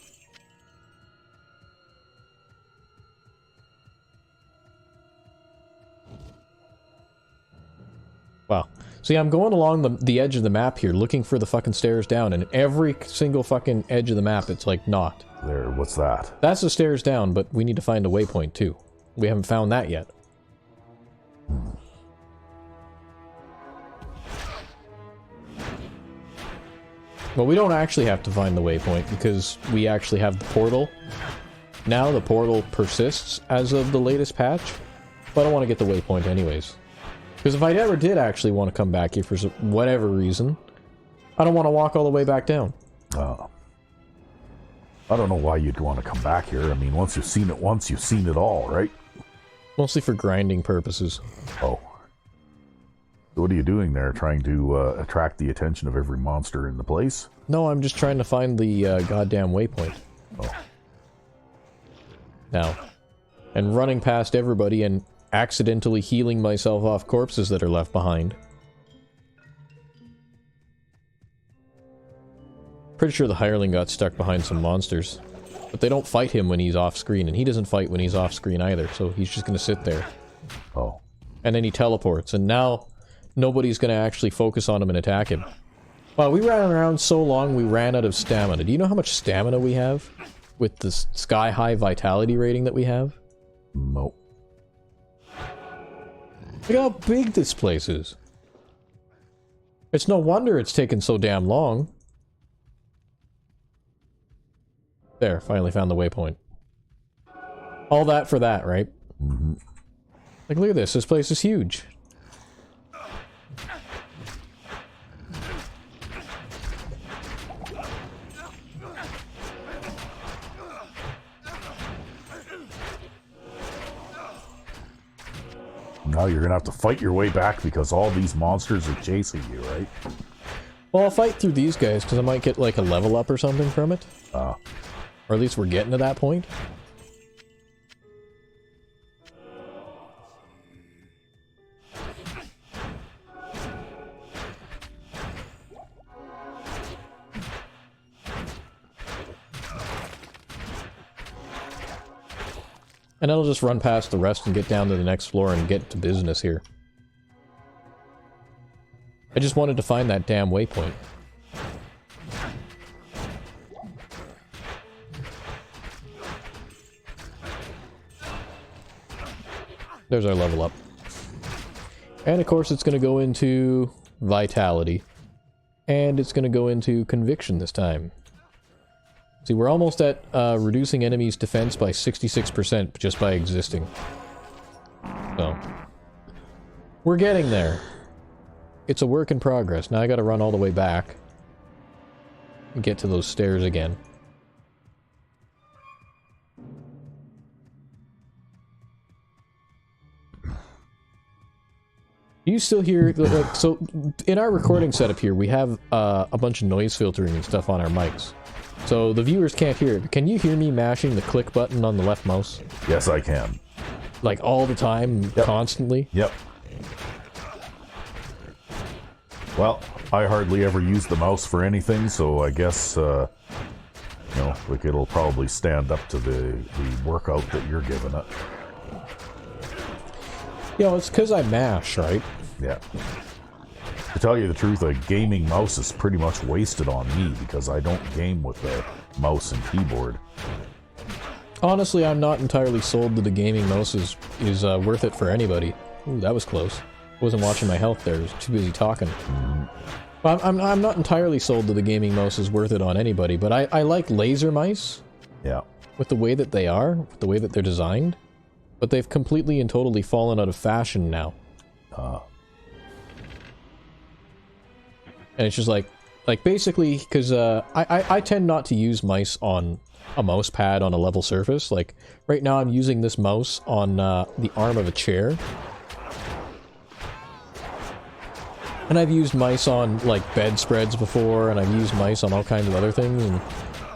Wow. See, I'm going along the edge of the map here, looking for the fucking stairs down, and every single fucking edge of the map, it's like not. There, what's that? That's the stairs down, but we need to find a waypoint too. We haven't found that yet. Well, we don't actually have to find the waypoint, because we actually have the portal. Now the portal persists as of the latest patch, but I don't want to get the waypoint anyways. Because if I ever did actually want to come back here for whatever reason, I don't want to walk all the way back down. I don't know why you'd want to come back here. I mean, once you've seen it once, you've seen it all, right? Mostly for grinding purposes. Oh. So what are you doing there? Trying to attract the attention of every monster in the place? No, I'm just trying to find the goddamn waypoint. Oh. Now. And running past everybody and accidentally healing myself off corpses that are left behind. Pretty sure the hireling got stuck behind some monsters. But they don't fight him when he's off screen, and he doesn't fight when he's off screen either, so he's just gonna sit there. Oh. And then he teleports, and now nobody's gonna actually focus on him and attack him. Wow, we ran around so long we ran out of stamina. Do you know how much stamina we have? With the sky-high vitality rating that we have? Nope. Look how big this place is. It's no wonder it's taken so damn long. There, finally found the waypoint. All that for that, right? Mm-hmm. Like, look at this. This place is huge. Now you're gonna have to fight your way back because all these monsters are chasing you, right? Well, I'll fight through these guys because I might get like a level up or something from it. Or at least we're getting to that point. And I'll just run past the rest and get down to the next floor and get to business here. I just wanted to find that damn waypoint. There's our level up. And of course it's going to go into vitality. And it's going to go into conviction this time. See, we're almost at reducing enemies' defense by 66% just by existing. So, we're getting there. It's a work in progress. Now I gotta run all the way back and get to those stairs again. You still hear, like, so in our recording setup here, we have a bunch of noise filtering and stuff on our mics. So the viewers can't hear it. Can you hear me mashing the click button on the left mouse? Yes, I can. Like all the time, yep. Constantly? Yep. Well, I hardly ever use the mouse for anything, so I guess, you know, like it'll probably stand up to the workout that you're giving it. You know, it's because I mash, right? Yeah. To tell you the truth, a gaming mouse is pretty much wasted on me because I don't game with a mouse and keyboard. Honestly, I'm not entirely sold that the gaming mouse is worth it for anybody. Ooh, that was close. Wasn't watching my health there. I was too busy talking. Well, I'm not entirely sold that the gaming mouse is worth it on anybody, but I like laser mice. Yeah. With the way that they are, with the way that they're designed. But they've completely and totally fallen out of fashion now. And it's just like basically, because I tend not to use mice on a mouse pad on a level surface. Like, right now I'm using this mouse on the arm of a chair. And I've used mice on, like, bedspreads before, and I've used mice on all kinds of other things, and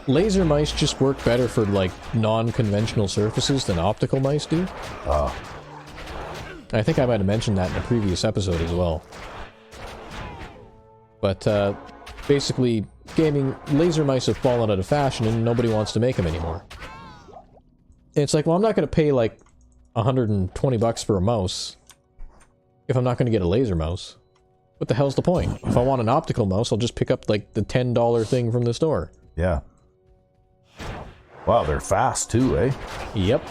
laser mice just work better for, like, non-conventional surfaces than optical mice do. I think I might have mentioned that in a previous episode as well. But, basically, gaming laser mice have fallen out of fashion and nobody wants to make them anymore. And it's like, well, I'm not going to pay, like, 120 bucks for a mouse if I'm not going to get a laser mouse. What the hell's the point? If I want an optical mouse, I'll just pick up, like, the $10 thing from the store. Yeah. Wow, they're fast, too, eh? Yep.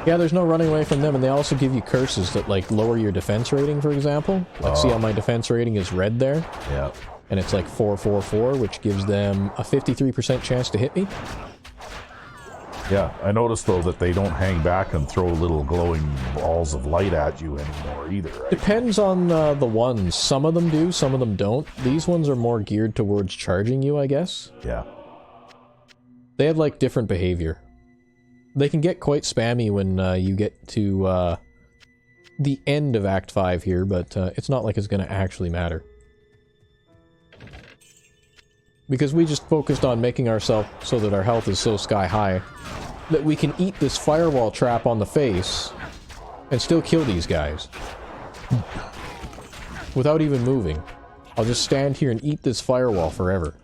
Yeah, there's no running away from them, and they also give you curses that, like, lower your defense rating, for example. Like, see how my defense rating is red there? Yeah. And it's like 444, which gives them a 53% chance to hit me. Yeah, I noticed, though, that they don't hang back and throw little glowing balls of light at you anymore, either, right? Depends on the ones. Some of them do, some of them don't. These ones are more geared towards charging you, I guess. Yeah. They have, like, different behavior. They can get quite spammy when you get to the end of Act 5 here, but it's not like it's going to actually matter. Because we just focused on making ourselves so that our health is so sky high that we can eat this firewall trap on the face and still kill these guys. Without even moving. I'll just stand here and eat this firewall forever.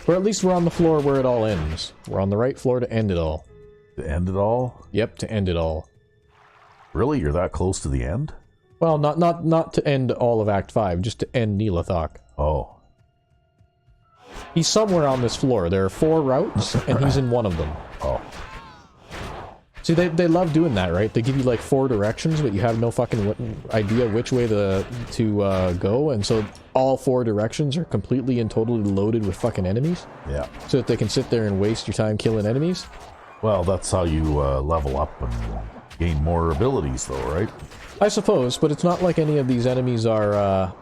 Or at least we're on the floor where it all ends. We're on the right floor to end it all. To end it all? Yep, to end it all. Really? You're that close to the end? Well, not to end all of Act 5, just to end Neelathok. Oh. He's somewhere on this floor. There are 4 routes, and he's in one of them. Oh. See, they love doing that, right? They give you like 4 directions, but you have no fucking idea which way to go, and so all 4 directions are completely and totally loaded with fucking enemies. Yeah. So that they can sit there and waste your time killing enemies. Well, that's how you level up and gain more abilities, though, right? I suppose, but it's not like any of these enemies are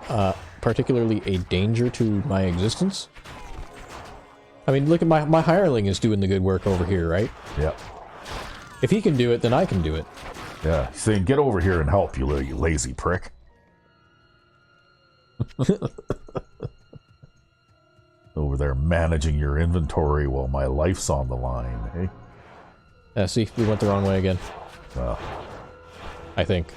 particularly a danger to my existence. I mean, look at my hireling is doing the good work over here, right? Yeah. If he can do it, then I can do it. Yeah, he's saying, get over here and help, you lazy prick. Over there managing your inventory while my life's on the line, eh? Yeah, see, we went the wrong way again. Well. I think.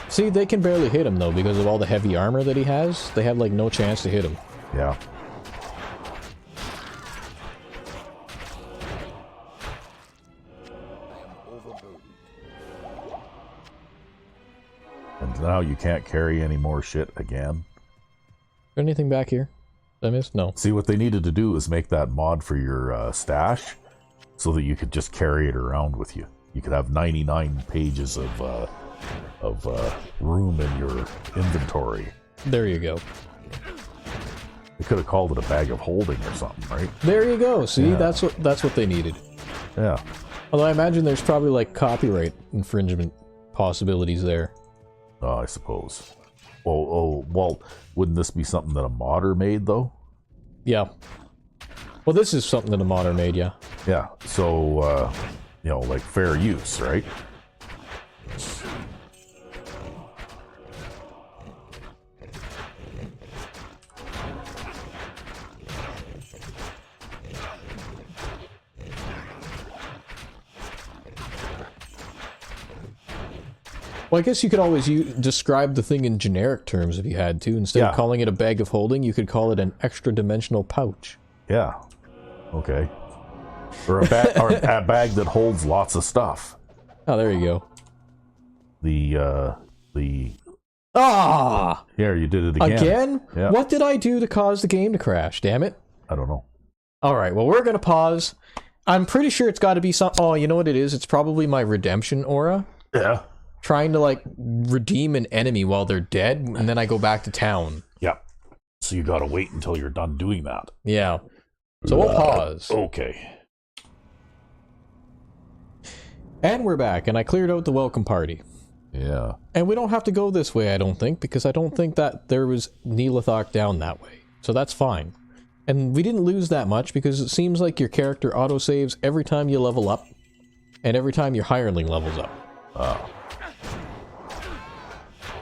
See, they can barely hit him, though, because of all the heavy armor that he has. They have, like, no chance to hit him. Yeah. And now you can't carry any more shit again. Is there anything back here that I missed? No. See, what they needed to do is make that mod for your stash so that you could just carry it around with you. You could have 99 pages of room in your inventory. There you go. They could have called it a bag of holding or something, right? There you go. See, yeah. that's what they needed. Yeah. Although I imagine there's probably like copyright infringement possibilities there. Oh, I suppose. Well, wouldn't this be something that a modder made, though? Yeah. Well, this is something that a modder made, yeah. Yeah, so, you know, like fair use, right? Well, I guess you could always describe the thing in generic terms if you had to. Instead of calling it a bag of holding, you could call it an extra-dimensional pouch. Yeah. Okay. Or a bag that holds lots of stuff. Oh, there you go. Ah! Here, you did it again. Again? Yeah. What did I do to cause the game to crash? Damn it. I don't know. Alright, well, we're gonna pause. I'm pretty sure it's gotta be some... Oh, you know what it is? It's probably my redemption aura. Yeah. Trying to, like, redeem an enemy while they're dead, and then I go back to town. Yeah. So you gotta wait until you're done doing that. Yeah. So we'll pause. Okay. And we're back, and I cleared out the welcome party. Yeah. And we don't have to go this way, I don't think, because I don't think that there was Neelathok down that way. So that's fine. And we didn't lose that much, because it seems like your character autosaves every time you level up, and every time your hireling levels up. Oh.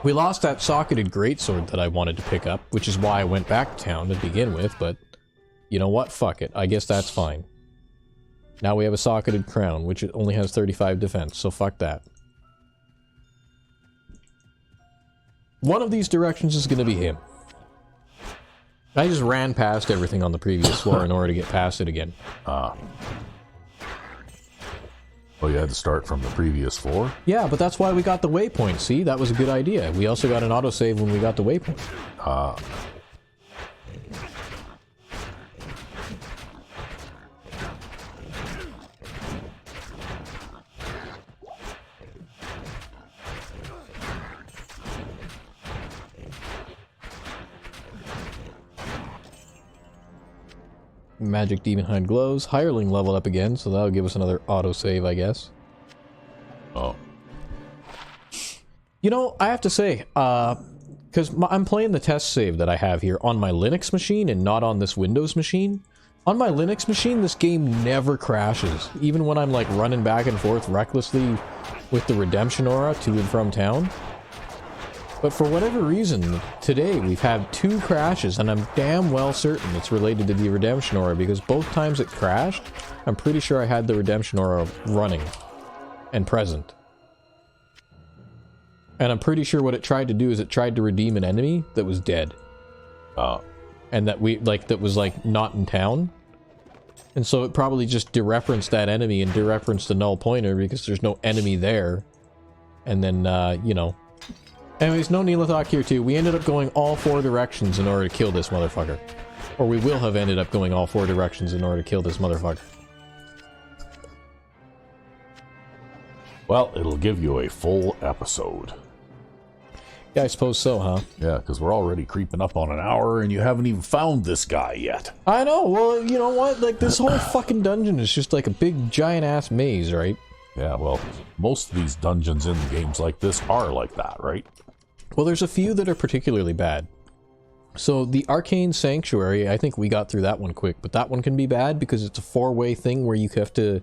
We lost that socketed greatsword that I wanted to pick up, which is why I went back to town to begin with, but you know what? Fuck it. I guess that's fine. Now we have a socketed crown, which only has 35 defense, so fuck that. One of these directions is going to be him. I just ran past everything on the previous floor in order to get past it again. Ah. Well, you had to start from the previous floor? Yeah, but that's why we got the waypoint, see? That was a good idea. We also got an autosave when we got the waypoint. Ah. Magic Demon Hind glows. Hireling leveled up again, so that'll give us another autosave, I guess. Oh. You know, I have to say, because I'm playing the test save that I have here on my Linux machine and not on this Windows machine. On my Linux machine, this game never crashes, even when I'm like running back and forth recklessly with the redemption aura to and from town. But for whatever reason, today we've had 2 crashes, and I'm damn well certain it's related to the redemption aura, because both times it crashed, I'm pretty sure I had the redemption aura running and present. And I'm pretty sure what it tried to do is it tried to redeem an enemy that was dead. And that that was like not in town. And so it probably just dereferenced that enemy and dereferenced the null pointer because there's no enemy there. And then, you know. Anyways, no Neelathok here too. We ended up going all 4 directions in order to kill this motherfucker. Or we will have ended up going all 4 directions in order to kill this motherfucker. Well, it'll give you a full episode. Yeah, I suppose so, huh? Yeah, because we're already creeping up on an hour and you haven't even found this guy yet. I know, well, you know what? Like, this whole fucking dungeon is just like a big giant-ass maze, right? Yeah, well, most of these dungeons in games like this are like that, right? Well, there's a few that are particularly bad. So, the Arcane Sanctuary, I think we got through that one quick, but that one can be bad because it's a 4-way thing where you have to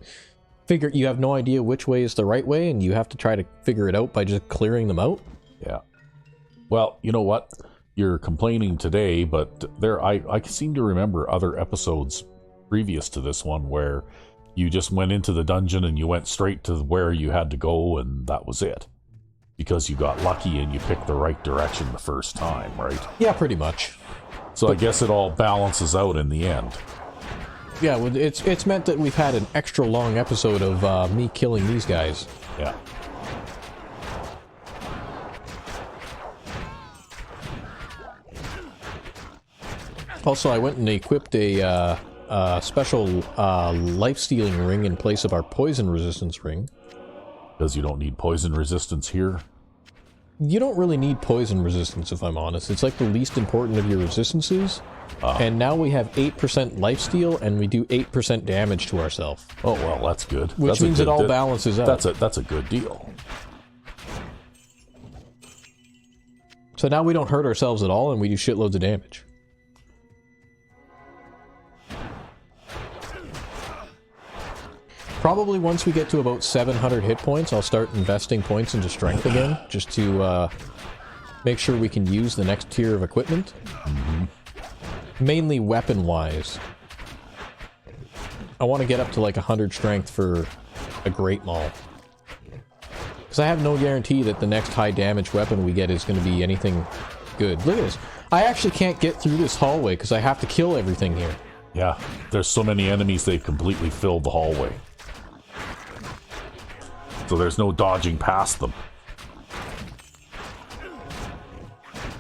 figure, you have no idea which way is the right way, and you have to try to figure it out by just clearing them out. Yeah. Well, you know what? You're complaining today, but I seem to remember other episodes previous to this one where you just went into the dungeon and you went straight to where you had to go and that was it. Because you got lucky and you picked the right direction the first time, right? Yeah, pretty much. So I guess it all balances out in the end. Yeah, well, it's meant that we've had an extra long episode of me killing these guys. Yeah. Also, I went and equipped a special life-stealing ring in place of our poison resistance ring. Because you don't need poison resistance here? You don't really need poison resistance, if I'm honest. It's like the least important of your resistances. And now we have 8% lifesteal, and we do 8% damage to ourselves. Oh, well, that's good. Which means it all balances out. That's a good deal. So now we don't hurt ourselves at all, and we do shitloads of damage. Probably once we get to about 700 hit points, I'll start investing points into strength again, just to make sure we can use the next tier of equipment. Mm-hmm. Mainly weapon-wise. I want to get up to like 100 strength for a Great Maul. Because I have no guarantee that the next high damage weapon we get is going to be anything good. Look at this. I actually can't get through this hallway because I have to kill everything here. Yeah, there's so many enemies they've completely filled the hallway. So there's no dodging past them.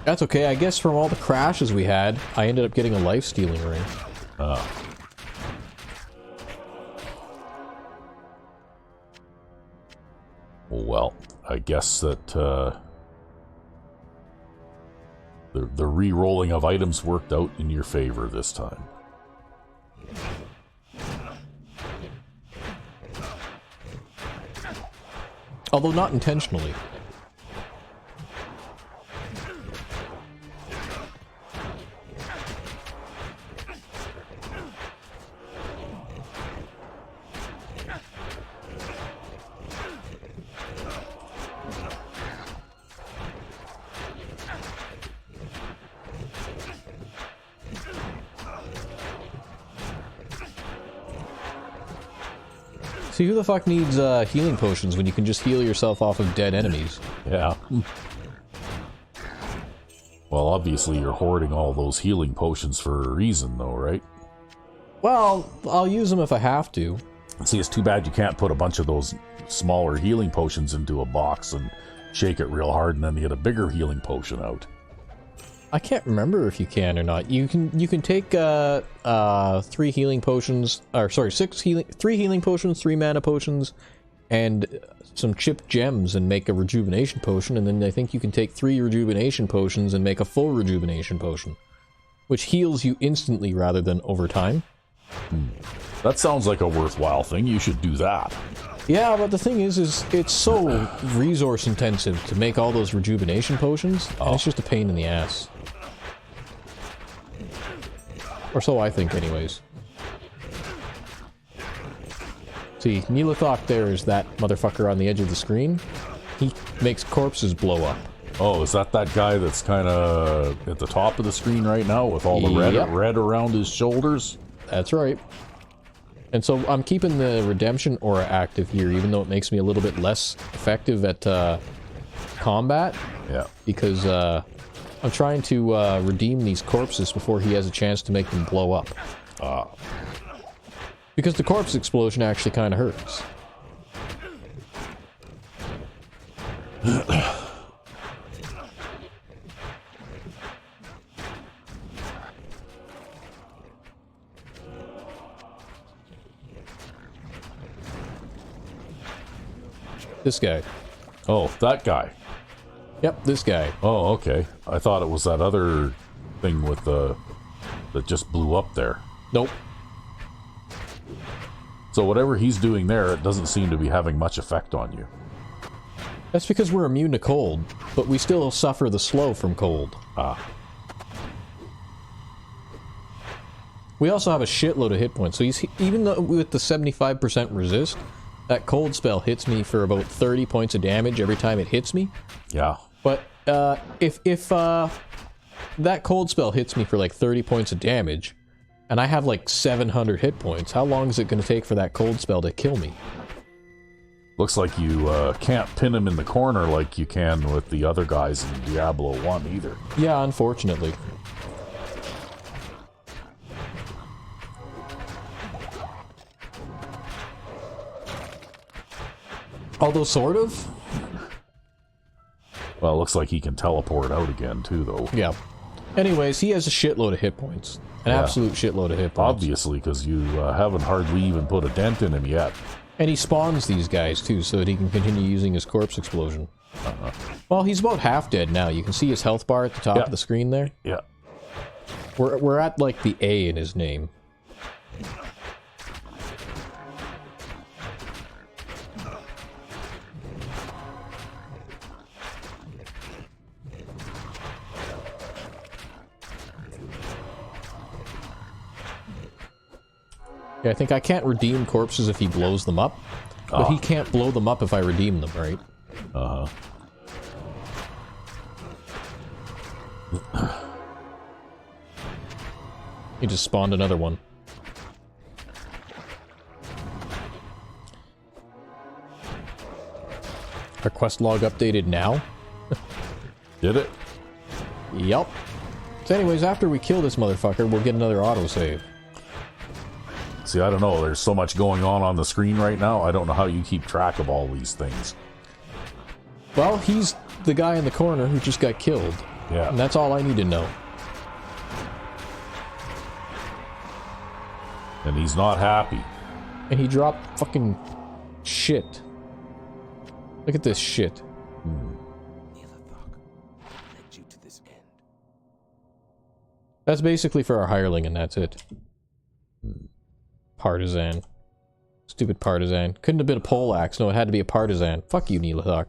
That's okay. I guess from all the crashes we had, I ended up getting a life-stealing ring. Well, I guess that the re-rolling of items worked out in your favor this time. Although not intentionally. See, who the fuck needs healing potions when you can just heal yourself off of dead enemies? Yeah. Well, obviously you're hoarding all those healing potions for a reason, though, right? Well, I'll use them if I have to. See, it's too bad you can't put a bunch of those smaller healing potions into a box and shake it real hard and then get a bigger healing potion out. I can't remember if you can or not. You can take 3 healing potions, or sorry, 3 healing potions, 3 mana potions, and some chipped gems and make a rejuvenation potion, and then I think you can take 3 rejuvenation potions and make a full rejuvenation potion, which heals you instantly rather than over time. That sounds like a worthwhile thing. You should do that. Yeah, but the thing is it's so resource intensive to make all those rejuvenation potions, and it's just a pain in the ass. Or so I think, anyways. See, Neelathok there is that motherfucker on the edge of the screen. He makes corpses blow up. Oh, is that guy that's kind of at the top of the screen right now with all the red around his shoulders? That's right. And so I'm keeping the redemption aura active here, even though it makes me a little bit less effective at combat. Yeah. Because I'm trying to redeem these corpses before he has a chance to make them blow up. Because the corpse explosion actually kind of hurts. This guy. Oh, that guy. Yep, this guy. Oh, okay. I thought it was that other thing with the... that just blew up there. Nope. So whatever he's doing there, it doesn't seem to be having much effect on you. That's because we're immune to cold, but we still suffer the slow from cold. We also have a shitload of hit points, so even though with the 75% resist, that cold spell hits me for about 30 points of damage every time it hits me. Yeah. But if that cold spell hits me for like 30 points of damage, and I have like 700 hit points, how long is it going to take for that cold spell to kill me? Looks like you can't pin him in the corner like you can with the other guys in Diablo 1 either. Yeah, unfortunately. Although, sort of. Well, it looks like he can teleport out again, too, though. Yeah. Anyways, he has a shitload of hit points. An absolute shitload of hit points. Obviously, because you haven't hardly even put a dent in him yet. And he spawns these guys, too, so that he can continue using his corpse explosion. Well, he's about half dead now. You can see his health bar at the top of the screen there. Yeah. We're at, like, the A in his name. I think I can't redeem corpses if he blows them up, but he can't blow them up if I redeem them, right? He just spawned another one. Our quest log updated now? Did it? Yup. So anyways, after we kill this motherfucker, we'll get another autosave. See, I don't know. There's so much going on the screen right now. I don't know how you keep track of all these things. Well, he's the guy in the corner who just got killed. Yeah. And that's all I need to know. And he's not happy. And he dropped fucking shit. Look at this shit. That's basically for our hireling, and that's it. Partisan. Stupid partisan. Couldn't have been a poleaxe. No, it had to be a partisan. Fuck you, Neelathok.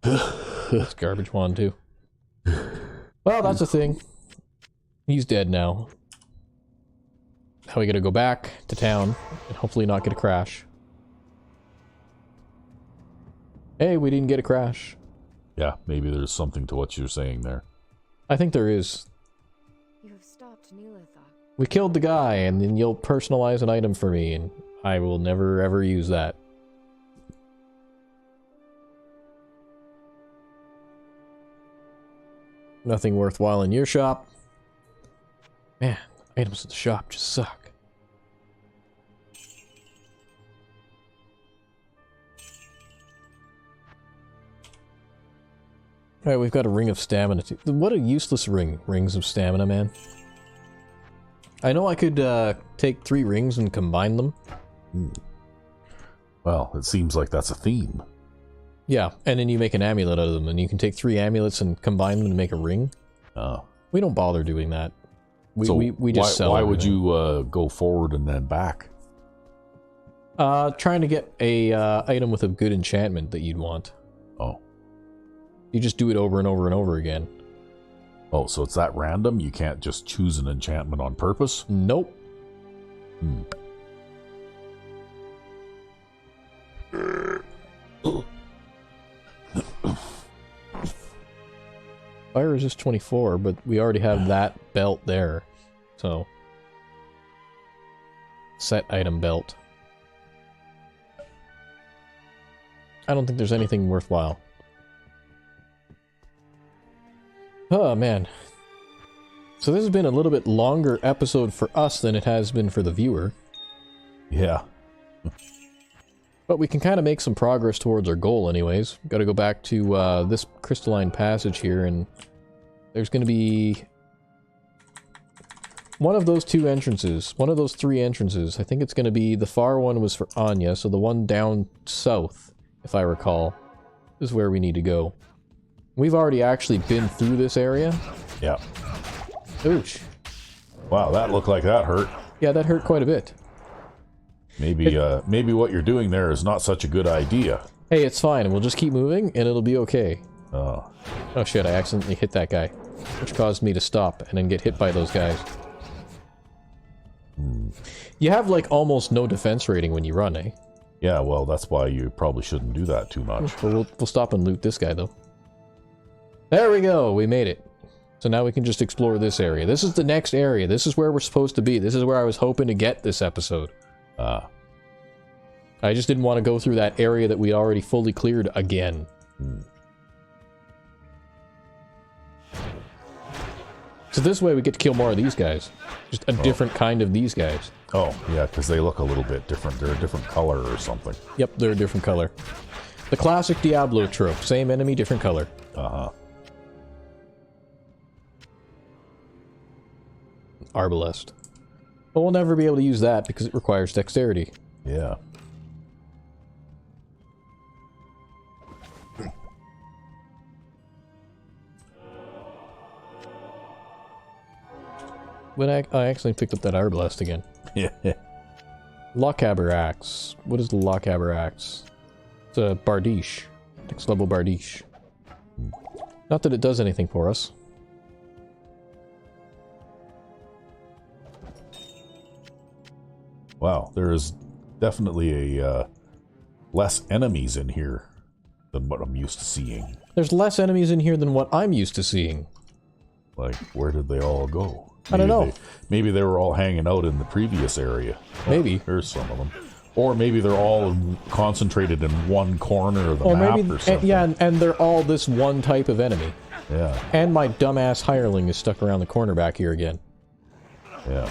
This garbage wand, too. Well, that's a thing. He's dead now. Now we gotta go back to town and hopefully not get a crash. Hey, we didn't get a crash. Yeah, maybe there's something to what you're saying there. I think there is. You have stopped Neelathok. We killed the guy, and then you'll personalize an item for me, and I will never ever use that. Nothing worthwhile in your shop. Man, items in the shop just suck. Alright, we've got a ring of stamina too. What a useless ring. Rings of stamina, man. I know I could take 3 rings and combine them. Well, it seems like that's a theme. Yeah, and then you make an amulet out of them, and you can take 3 amulets and combine them to make a ring. Oh. We don't bother doing that. We just sell why everything. would you go forward and then back? Trying to get a item with a good enchantment that you'd want. Oh. You just do it over and over and over again. Oh, so it's that random? You can't just choose an enchantment on purpose? Nope. Fire resist 24, but we already have that belt there. So. Set item belt. I don't think there's anything worthwhile. Oh, man. So this has been a little bit longer episode for us than it has been for the viewer. Yeah. But we can kind of make some progress towards our goal anyways. Got to go back to this crystalline passage here, and there's going to be one of those two entrances, one of those three entrances. I think it's going to be, the far one was for Anya, so the one down south, if I recall, is where we need to go. We've already actually been through this area. Yeah. Ooch. Wow, that looked like that hurt. Yeah, that hurt quite a bit. Maybe maybe what you're doing there is not such a good idea. Hey, it's fine. We'll just keep moving, and it'll be okay. Oh. Oh shit, I accidentally hit that guy. Which caused me to stop, and then get hit by those guys. You have, like, almost no defense rating when you run, eh? Yeah, well, that's why you probably shouldn't do that too much. We'll stop and loot this guy, though. There we go! We made it. So now we can just explore this area. This is the next area. This is where we're supposed to be. This is where I was hoping to get this episode. I just didn't want to go through that area that we already fully cleared again. So this way we get to kill more of these guys. Just a different kind of these guys. Oh, yeah, because they look a little bit different. They're a different color or something. Yep, they're a different color. The classic Diablo trope. Same enemy, different color. Uh-huh. Arbalest. But we'll never be able to use that because it requires dexterity. Yeah. When I actually picked up that Arbalest again. Yeah. Lockhaber Axe. What is the Lockhaber Axe? It's a Bardiche. Next level Bardiche. Not that it does anything for us. Wow, there's definitely a less enemies in here than what I'm used to seeing. There's less enemies in here than what I'm used to seeing. Like, where did they all go? I don't know. Maybe they were all hanging out in the previous area. Maybe. There's some of them. Or maybe they're all concentrated in one corner of the map or something. Yeah, and they're all this one type of enemy. Yeah. And my dumbass hireling is stuck around the corner back here again. Yeah.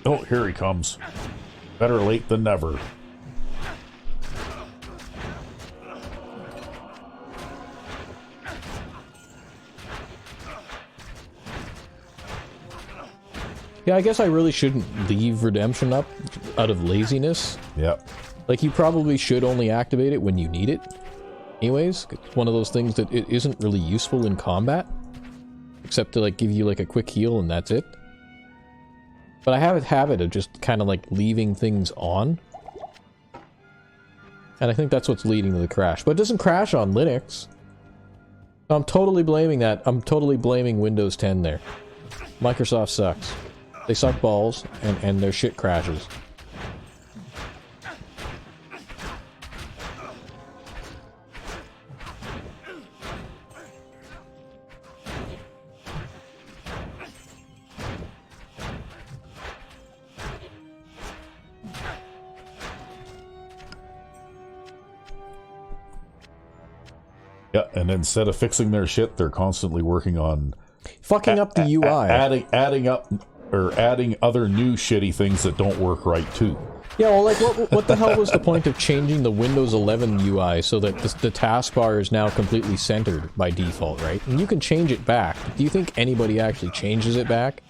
Oh, here he comes. Better late than never. Yeah, I guess I really shouldn't leave Redemption up out of laziness. Yep. Like, you probably should only activate it when you need it. Anyways, it's one of those things that it isn't really useful in combat. Except to, like, give you, like, a quick heal and that's it. But I have a habit of just kind of, like, leaving things on. And I think that's what's leading to the crash. But it doesn't crash on Linux. So I'm totally blaming that. I'm totally blaming Windows 10 there. Microsoft sucks. They suck balls, and their shit crashes. Yeah, and instead of fixing their shit, they're constantly working on fucking up the UI. Adding other new shitty things that don't work right too. Yeah, well, like, what the hell was the point of changing the Windows 11 UI so that the taskbar is now completely centered by default, right? And you can change it back. Do you think anybody actually changes it back?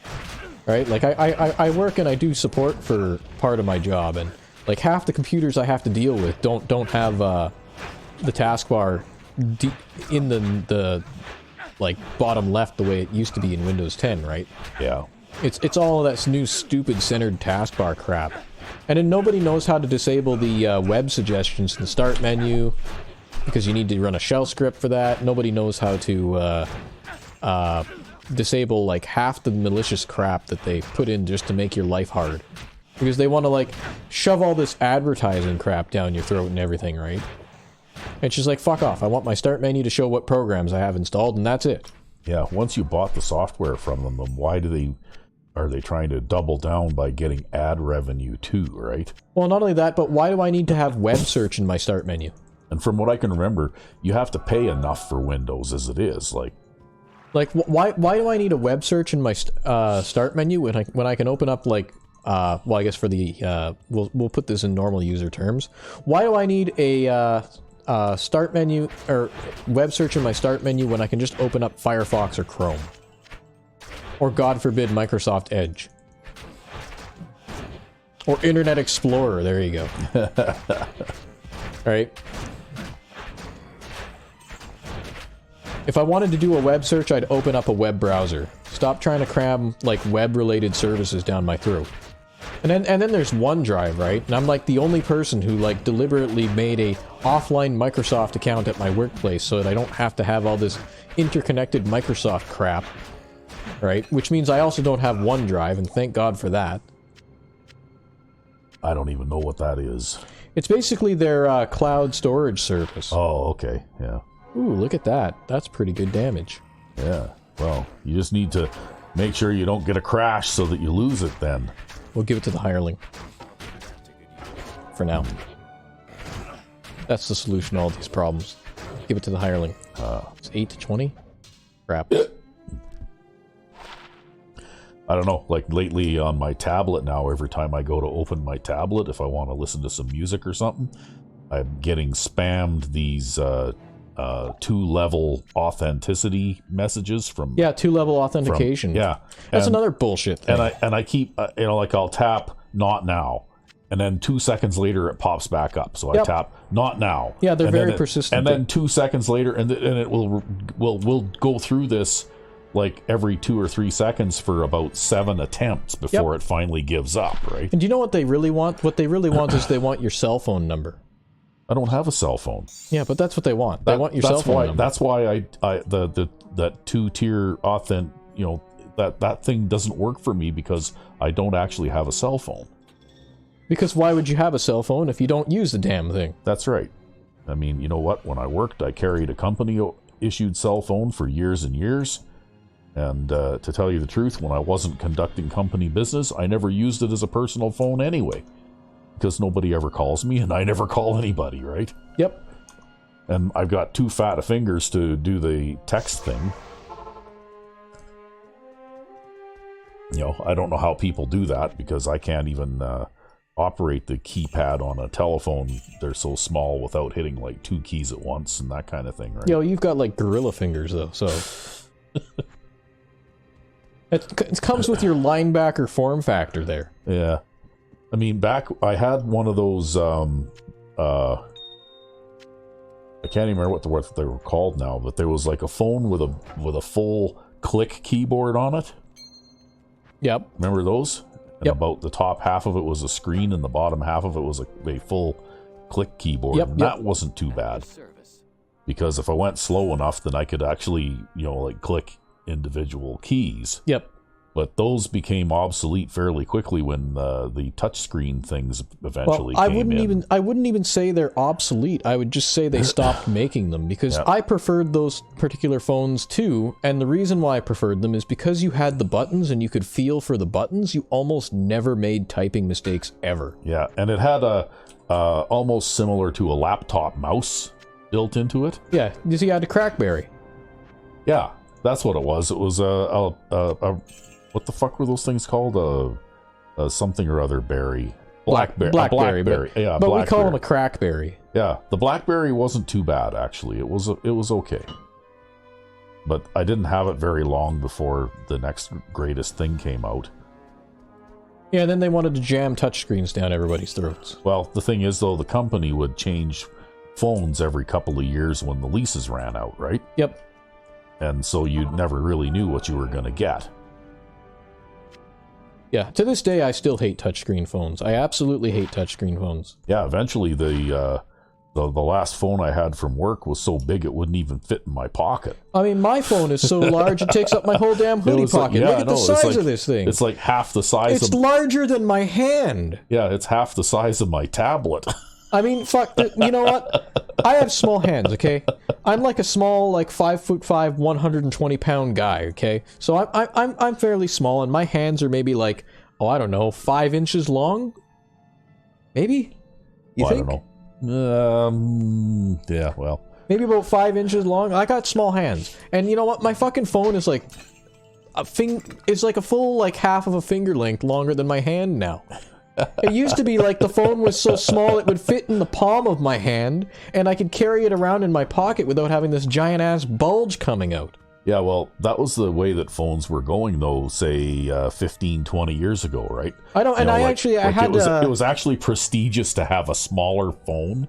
Right? Like, I work and I do support for part of my job, and, like, half the computers I have to deal with don't have, the taskbar in the like bottom left the way it used to be in Windows 10, right? Yeah. It's all of that new stupid centered taskbar crap. And then nobody knows how to disable the web suggestions in the start menu, because you need to run a shell script for that. Nobody knows how to disable like half the malicious crap that they put in just to make your life hard. Because they want to like shove all this advertising crap down your throat and everything, right? And she's like, fuck off, I want my start menu to show what programs I have installed, and that's it. Yeah, once you bought the software from them, then why are they trying to double down by getting ad revenue too, right? Well, not only that, but why do I need to have web search in my start menu? And from what I can remember, you have to pay enough for Windows as it is, like why do I need a web search in my start menu when I can open up like well, I guess for the we'll put this in normal user terms. Why do I need a start menu or web search in my start menu when I can just open up Firefox or Chrome? Or God forbid, Microsoft Edge. Or Internet Explorer, there you go. Alright. If I wanted to do a web search, I'd open up a web browser. Stop trying to cram, like, web-related services down my throat. And then there's OneDrive, right? And I'm like the only person who like deliberately made a offline Microsoft account at my workplace so that I don't have to have all this interconnected Microsoft crap, right? Which means I also don't have OneDrive, and thank God for that. I don't even know what that is. It's basically their cloud storage service. Oh, okay, yeah. Ooh, look at that. That's pretty good damage. Yeah, well, you just need to make sure you don't get a crash so that you lose it then. We'll give it to the hireling. For now. That's the solution to all these problems. Give it to the hireling. It's 8 to 20? Crap. I don't know, like lately on my tablet now, every time I go to open my tablet, if I want to listen to some music or something, I'm getting spammed these two-level authenticity messages from... Yeah, two-level authentication. Yeah. That's another bullshit thing. And I keep, you know, like I'll tap not now, and then 2 seconds later it pops back up. So I tap not now. Yeah, they're very persistent. And then 2 seconds later, and it will go through this like every 2 or 3 seconds for about 7 attempts before it finally gives up, right? And do you know what they really want? What they really want is they want your cell phone number. I don't have a cell phone. Yeah, but that's what they want. They want your cell phone number. That's why that 2-tier you know, that thing doesn't work for me because I don't actually have a cell phone. Because why would you have a cell phone if you don't use the damn thing? That's right. I mean, you know what? When I worked, I carried a company-issued cell phone for years and years. And to tell you the truth, when I wasn't conducting company business, I never used it as a personal phone anyway. Because nobody ever calls me, and I never call anybody, right? Yep. And I've got too fat of fingers to do the text thing. You know, I don't know how people do that, because I can't even operate the keypad on a telephone. They're so small without hitting, like, 2 keys at once and that kind of thing, right? Yo, you've got, like, gorilla fingers, though, so... It comes with your linebacker form factor there. Yeah. I mean, back I had one of those. I can't even remember what they were called now, but there was like a phone with a full click keyboard on it. Yep. Remember those? And about the top half of it was a screen, and the bottom half of it was a full click keyboard. Yep. And that wasn't too bad, because if I went slow enough, then I could actually, you know, like click individual keys. Yep. But those became obsolete fairly quickly when the touchscreen things eventually came in. I wouldn't even say they're obsolete. I would just say they stopped making them, because I preferred those particular phones too. And the reason why I preferred them is because you had the buttons and you could feel for the buttons. You almost never made typing mistakes ever. Yeah, and it had a almost similar to a laptop mouse built into it. Yeah, you see, you had a Crackberry. Yeah, that's what it was. It was a what the fuck were those things called? Something or other berry. Blackberry. Blackberry. Yeah, but we call them a Crackberry. Yeah, the Blackberry wasn't too bad, actually. It was okay. But I didn't have it very long before the next greatest thing came out. Yeah, then they wanted to jam touchscreens down everybody's throats. Well, the thing is, though, the company would change phones every couple of years when the leases ran out, right? Yep. And so you never really knew what you were going to get. Yeah, to this day, I still hate touchscreen phones. I absolutely hate touchscreen phones. Yeah, eventually the last phone I had from work was so big it wouldn't even fit in my pocket. I mean, my phone is so large it takes up my whole damn hoodie pocket. Look at the size of this thing. It's like half the size It's larger than my hand. Yeah, it's half the size of my tablet. I mean, fuck, you know what? I have small hands, okay? I'm like a small, like 5'5", 120-pound guy, okay? So I'm fairly small, and my hands are maybe like, oh, I don't know, 5 inches long? Maybe? You think? I don't know. Yeah, well. Maybe about 5 inches long. I got small hands. And you know what? My fucking phone is like it's like a full, like, half of a finger length longer than my hand now. It used to be like the phone was so small it would fit in the palm of my hand, and I could carry it around in my pocket without having this giant-ass bulge coming out. Yeah, well, that was the way that phones were going, though, say, 15, 20 years ago, right? I don't, and I had it was actually prestigious to have a smaller phone,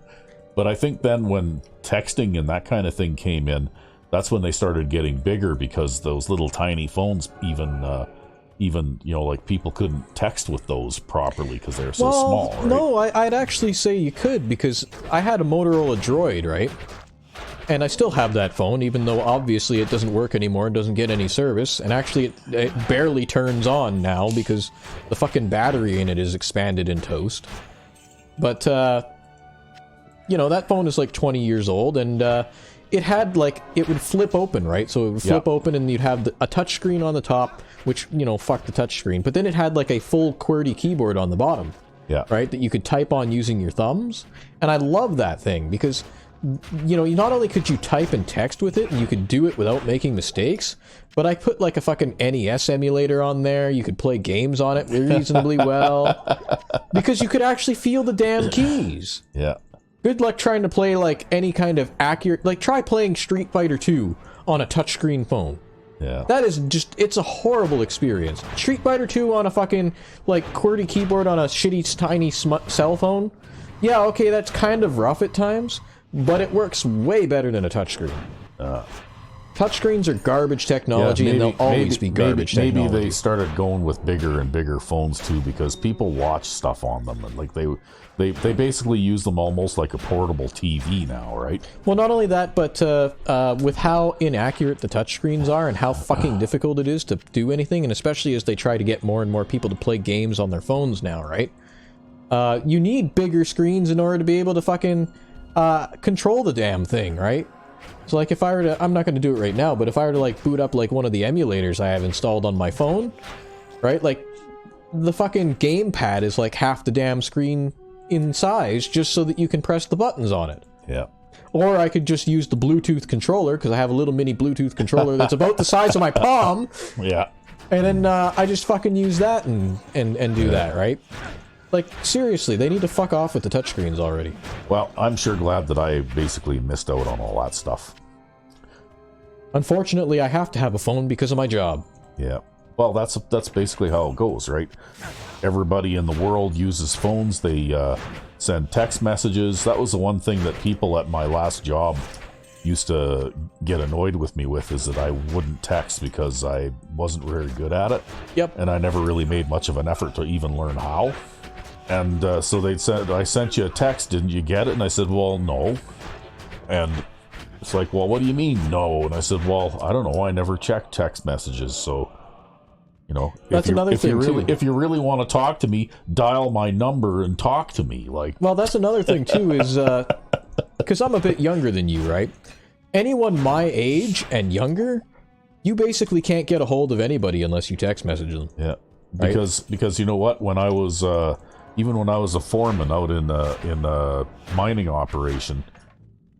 but I think then when texting and that kind of thing came in, that's when they started getting bigger, because those little tiny phones even, you know, like, people couldn't text with those properly because they're so small, right? No, I'd actually say you could, because I had a Motorola Droid, right? And I still have that phone, even though obviously it doesn't work anymore and doesn't get any service. And actually, it barely turns on now because the fucking battery in it is expanded in toast. But, you know, that phone is like 20 years old, and it had, like, it would flip open, right? So it would flip open, and you'd have a touchscreen on the top, which, you know, fuck the touchscreen. But then it had, like, a full QWERTY keyboard on the bottom. Yeah. Right? That you could type on using your thumbs. And I love that thing, because, you know, not only could you type and text with it, and you could do it without making mistakes, but I put, like, a fucking NES emulator on there. You could play games on it reasonably well. Because you could actually feel the damn keys. Yeah. Good luck trying to play, like, any kind of accurate... Like, try playing Street Fighter 2 on a touchscreen phone. Yeah. That is just... It's a horrible experience. Street Fighter 2 on a fucking, like, QWERTY keyboard on a shitty, tiny cell phone? Yeah, okay, that's kind of rough at times, but it works way better than a touchscreen. Touchscreens are garbage technology, and they'll always be garbage technology. Maybe they started going with bigger and bigger phones, too, because people watch stuff on them, and, like, they basically use them almost like a portable TV now, right? Well, not only that, but with how inaccurate the touchscreens are and how fucking difficult it is to do anything, and especially as they try to get more and more people to play games on their phones now, right? You need bigger screens in order to be able to fucking control the damn thing, right? So, like, if I were to... I'm not going to do it right now, but if I were to, like, boot up, like, one of the emulators I have installed on my phone, right? Like, the fucking gamepad is, like, half the damn screen in size just so that you can press the buttons on it. Yeah. Or I could just use the Bluetooth controller, because I have a little mini Bluetooth controller that's about the size of my palm. Yeah. And then I just fucking use that and do that, right? Like, seriously, they need to fuck off with the touchscreens already. Well, I'm sure glad that I basically missed out on all that stuff. Unfortunately, I have to have a phone because of my job. Yeah. Well, that's basically how it goes, right? Everybody in the world uses phones. They send text messages. That was the one thing that people at my last job used to get annoyed with me with, is that I wouldn't text because I wasn't very good at it. Yep. And I never really made much of an effort to even learn how. And so they said, I sent you a text, didn't you get it? And I said, well, no. And it's like, well, what do you mean, no? And I said, well, I don't know, I never checked text messages, so, you know. That's another thing, too. If you really want to talk to me, dial my number and talk to me, like. Well, that's another thing, too, is, because I'm a bit younger than you, right? Anyone my age and younger, you basically can't get a hold of anybody unless you text message them. Yeah. Right? Because you know what? When I was... even when I was a foreman out in a mining operation,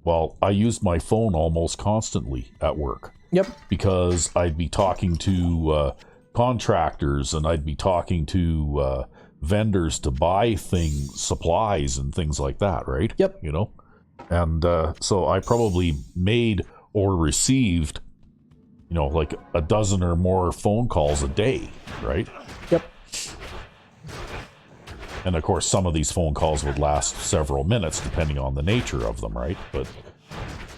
well, I used my phone almost constantly at work. Yep. Because I'd be talking to contractors, and I'd be talking to vendors to buy supplies and things like that, right? Yep. You know? And so I probably made or received, you know, like a dozen or more phone calls a day, right? Yep. And of course, some of these phone calls would last several minutes, depending on the nature of them, right? But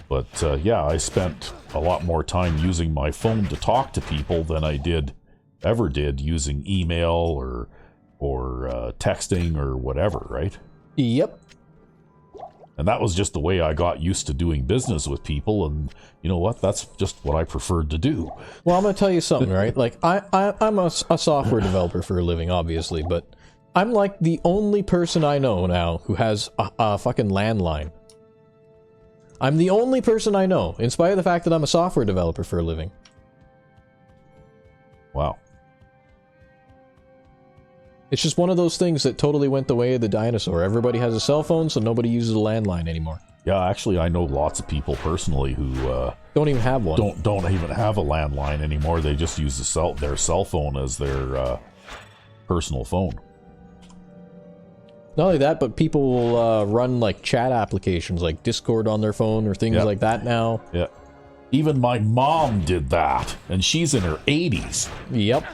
But yeah, I spent a lot more time using my phone to talk to people than I ever did using email or texting or whatever, right? Yep. And that was just the way I got used to doing business with people, and you know what? That's just what I preferred to do. Well, I'm going to tell you something, right? Like, I'm a software developer for a living, obviously, but I'm like the only person I know now who has a fucking landline. I'm the only person I know, in spite of the fact that I'm a software developer for a living. Wow. It's just one of those things that totally went the way of the dinosaur. Everybody has a cell phone, so nobody uses a landline anymore. Yeah, actually, I know lots of people personally who don't even have one. Don't even have a landline anymore. They just use their cell phone as their personal phone. Not only that, but people will run like chat applications like Discord on their phone or things like that now. Yeah. Even my mom did that, and she's in her 80s. Yep.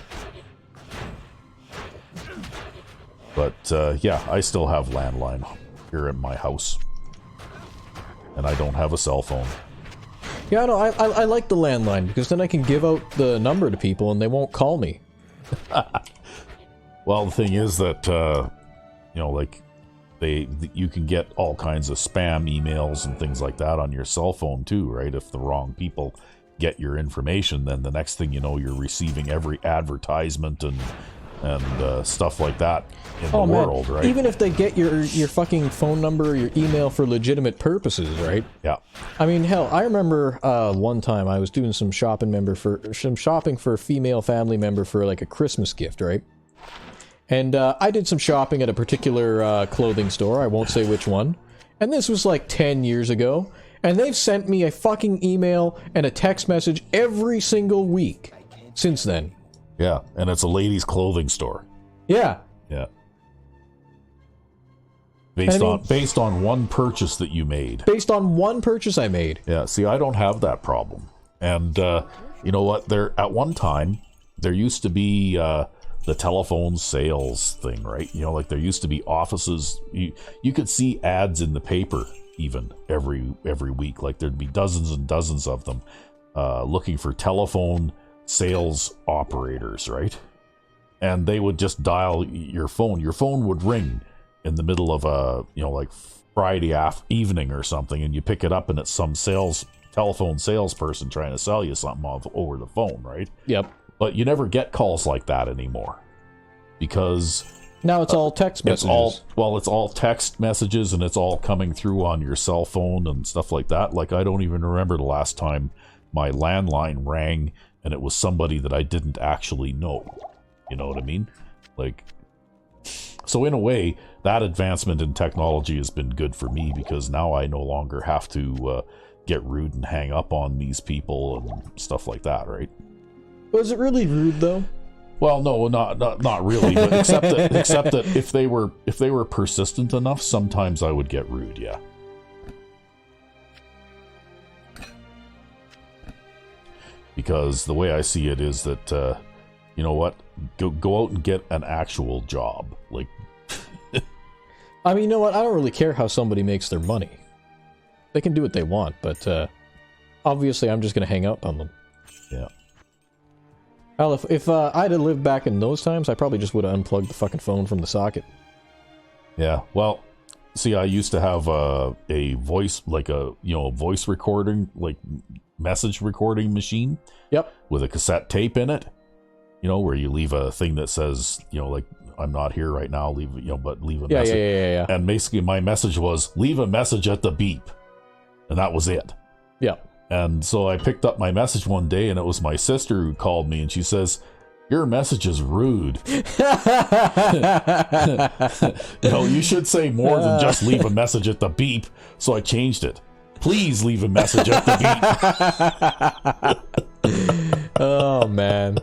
But yeah, I still have landline here at my house. And I don't have a cell phone. Yeah, no, I like the landline because then I can give out the number to people and they won't call me. Well, the thing is that, you know, like, you can get all kinds of spam emails and things like that on your cell phone too, right? If the wrong people get your information, then the next thing you know, you're receiving every advertisement and stuff like that in the world, right? Even if they get your fucking phone number or your email for legitimate purposes, right? Yeah. I mean, hell, I remember one time I was doing some shopping for a female family member for like a Christmas gift, right? And I did some shopping at a particular clothing store. I won't say which one. And this was like 10 years ago. And they've sent me a fucking email and a text message every single week since then. Yeah, and it's a ladies' clothing store. Yeah. Yeah. Based on one purchase that you made. Based on one purchase I made. Yeah, see, I don't have that problem. And you know what? At one time, there used to be the telephone sales thing, right? You know, like there used to be offices. You could see ads in the paper even every week. Like there'd be dozens and dozens of them looking for telephone sales operators, right? And they would just dial your phone. Your phone would ring in the middle of a, you know, like Friday evening or something, and you pick it up and it's some telephone salesperson trying to sell you something over the phone, right? Yep. But you never get calls like that anymore because now it's all text messages. It's all text messages, and it's all coming through on your cell phone and stuff like that. Like, I don't even remember the last time my landline rang and it was somebody that I didn't actually know. You know what I mean? Like, so in a way, that advancement in technology has been good for me because now I no longer have to get rude and hang up on these people and stuff like that, right? Was it really rude though? Well, no, not really, but except that if they were persistent enough, sometimes I would get rude, yeah. Because the way I see it is that you know what? Go out and get an actual job. Like, I mean, you know what? I don't really care how somebody makes their money. They can do what they want, but obviously I'm just going to hang up on them. Yeah. Well, if I'd have lived back in those times, I probably just would have unplugged the fucking phone from the socket. Yeah, well, see, I used to have a voice, like a, you know, voice recording, like message recording machine. Yep. With a cassette tape in it. You know, where you leave a thing that says, you know, like, I'm not here right now, leave a message. Yeah. And basically my message was, leave a message at the beep. And that was it. Yeah. And so I picked up my message one day, and it was my sister who called me, and she says, your message is rude. You know, you should say more than just leave a message at the beep. So I changed it. Please leave a message at the beep. Oh, man.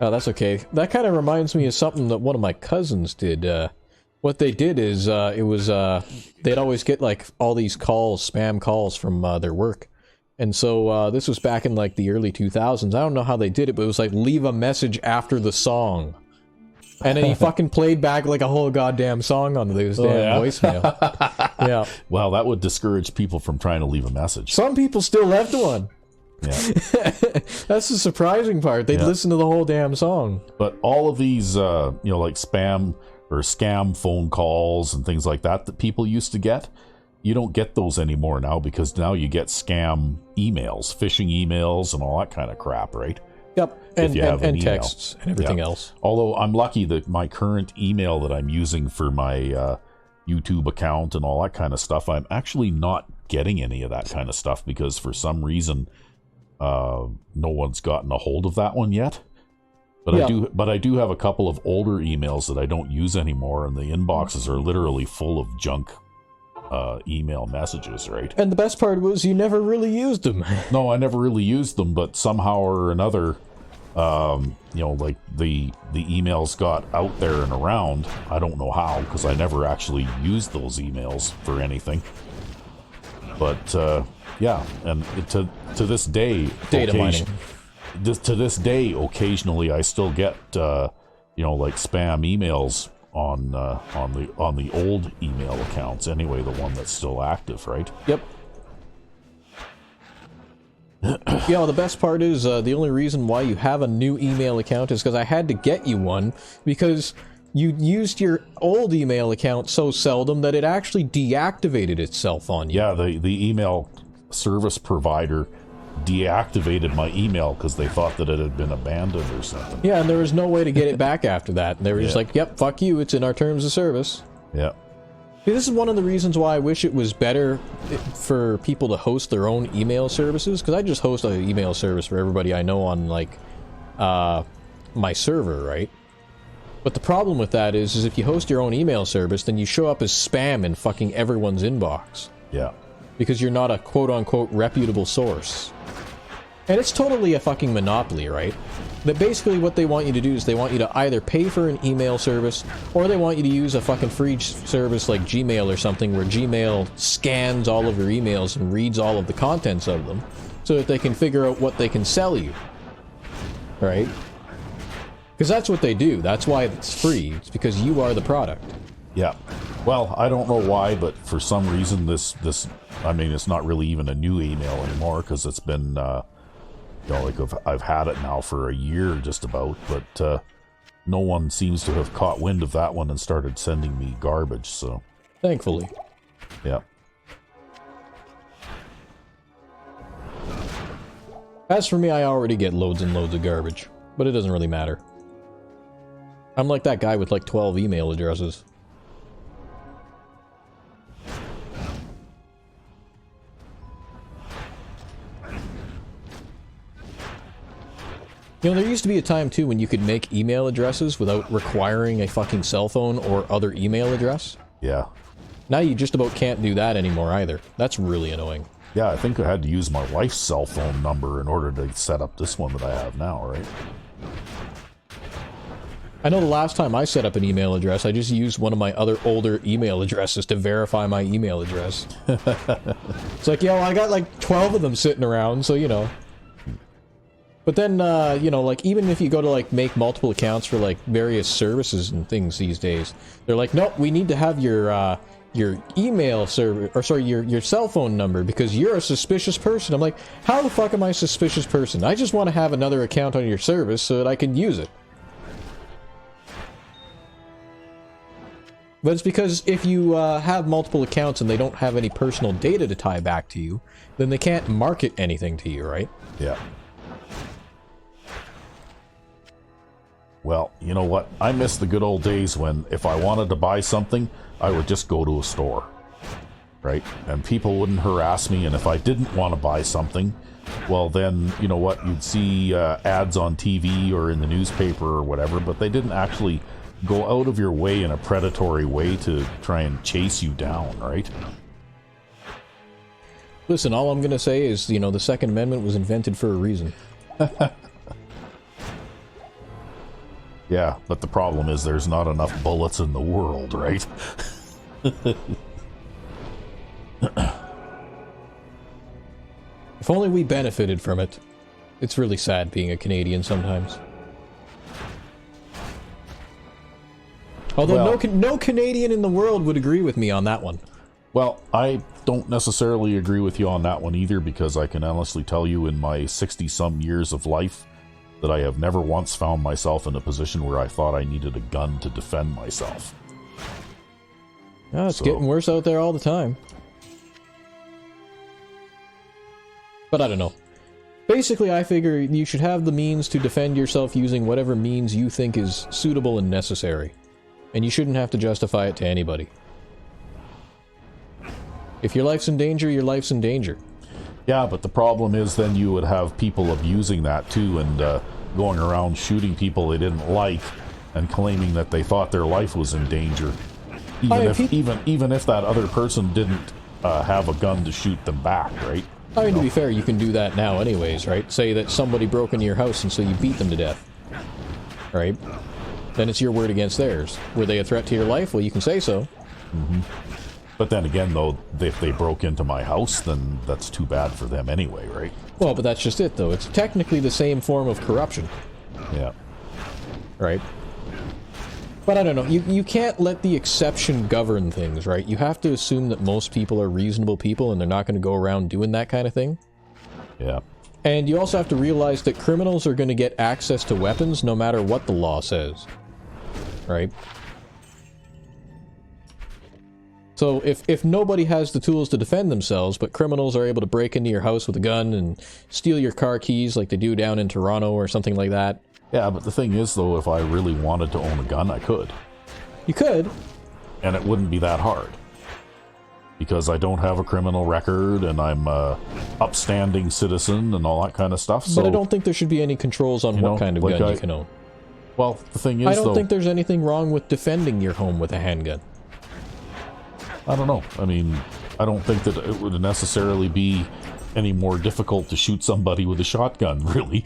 Oh, that's okay. That kind of reminds me of something that one of my cousins did. What they did is, they'd always get, like, all these calls, spam calls from their work. And so, this was back in, like, the early 2000s. I don't know how they did it, but it was like, leave a message after the song. And then he fucking played back like a whole goddamn song on those damn voicemail. Yeah. Well, that would discourage people from trying to leave a message. Some people still left one. Yeah. That's the surprising part. They'd listen to the whole damn song. But all of these, like spam or scam phone calls and things like that people used to get, you don't get those anymore now, because now you get scam emails, phishing emails, and all that kind of crap, right? Yep, and texts and everything else. Although I'm lucky that my current email that I'm using for my YouTube account and all that kind of stuff, I'm actually not getting any of that kind of stuff, because for some reason no one's gotten a hold of that one yet. But I do have a couple of older emails that I don't use anymore, and the inboxes are literally full of junk email messages, right? And the best part was you never really used them. No, I never really used them, but somehow or another, like the emails got out there and around. I don't know how, because I never actually used those emails for anything. But and to this day, data mining. To this day, occasionally I still get like spam emails on the old email accounts. Anyway, the one that's still active, right? Yep. The best part is the only reason why you have a new email account is because I had to get you one, because you used your old email account so seldom that it actually deactivated itself on you. Yeah, the email service provider deactivated my email because they thought that it had been abandoned or something. Yeah, and there was no way to get it back after that. And they were just like, yep, fuck you, it's in our terms of service. Yeah. See, this is one of the reasons why I wish it was better for people to host their own email services, because I just host an email service for everybody I know on, like, my server, right? But the problem with that is if you host your own email service, then you show up as spam in fucking everyone's inbox. Yeah. Because you're not a quote-unquote reputable source. And it's totally a fucking monopoly, right? That basically what they want you to do is they want you to either pay for an email service, or they want you to use a fucking free service like Gmail or something, where Gmail scans all of your emails and reads all of the contents of them, so that they can figure out what they can sell you. Right? Because that's what they do. That's why it's free. It's because you are the product. Yeah. Well, I don't know why, but for some reason this I mean, it's not really even a new email anymore, because it's been I've had it now for a year just about, but no one seems to have caught wind of that one and started sending me garbage, so thankfully. Yeah. As for me, I already get loads and loads of garbage, but it doesn't really matter. I'm like that guy with like 12 email addresses. You know, there used to be a time, too, when you could make email addresses without requiring a fucking cell phone or other email address. Yeah. Now you just about can't do that anymore, either. That's really annoying. Yeah, I think I had to use my wife's cell phone number in order to set up this one that I have now, right? I know the last time I set up an email address, I just used one of my other older email addresses to verify my email address. It's like, I got like 12 of them sitting around, so, you know. But then, like, even if you go to, like, make multiple accounts for, like, various services and things these days, they're like, nope, we need to have your email server, or sorry, your cell phone number, because you're a suspicious person. I'm like, how the fuck am I a suspicious person? I just want to have another account on your service so that I can use it. But it's because if you have multiple accounts and they don't have any personal data to tie back to you, then they can't market anything to you, right? Yeah. Well, you know what? I miss the good old days when if I wanted to buy something, I would just go to a store, right? And people wouldn't harass me, and if I didn't want to buy something, well then, you know what? You'd see ads on TV or in the newspaper or whatever, but they didn't actually go out of your way in a predatory way to try and chase you down, right? Listen, all I'm going to say is, the Second Amendment was invented for a reason. Yeah, but the problem is there's not enough bullets in the world, right? If only we benefited from it. It's really sad being a Canadian sometimes. Although no Canadian in the world would agree with me on that one. Well, I don't necessarily agree with you on that one either, because I can honestly tell you in my 60-some years of life that I have never once found myself in a position where I thought I needed a gun to defend myself. Oh, it's getting worse out there all the time. But I don't know. Basically, I figure you should have the means to defend yourself using whatever means you think is suitable and necessary. And you shouldn't have to justify it to anybody. If your life's in danger, your life's in danger. Yeah, but the problem is then you would have people abusing that too, and going around shooting people they didn't like and claiming that they thought their life was in danger. Even if that other person didn't have a gun to shoot them back, right? I mean, to be fair, you can do that now anyways, right? Say that somebody broke into your house and so you beat them to death. Right? Then it's your word against theirs. Were they a threat to your life? Well, you can say so. Mm-hmm. But then again, though, if they broke into my house, then that's too bad for them anyway, right? Well, but that's just it, though. It's technically the same form of corruption. Yeah. Right? But I don't know. You can't let the exception govern things, right? You have to assume that most people are reasonable people and they're not going to go around doing that kind of thing. Yeah. And you also have to realize that criminals are going to get access to weapons no matter what the law says. Right? So if nobody has the tools to defend themselves, but criminals are able to break into your house with a gun and steal your car keys like they do down in Toronto or something like that. Yeah, but the thing is, though, if I really wanted to own a gun, I could. You could. And it wouldn't be that hard. Because I don't have a criminal record, and I'm a upstanding citizen, and all that kind of stuff. So, but I don't think there should be any controls on what kind of gun you can own. Well, the thing is, I don't think there's anything wrong with defending your home with a handgun. I don't know. I mean, I don't think that it would necessarily be any more difficult to shoot somebody with a shotgun, really.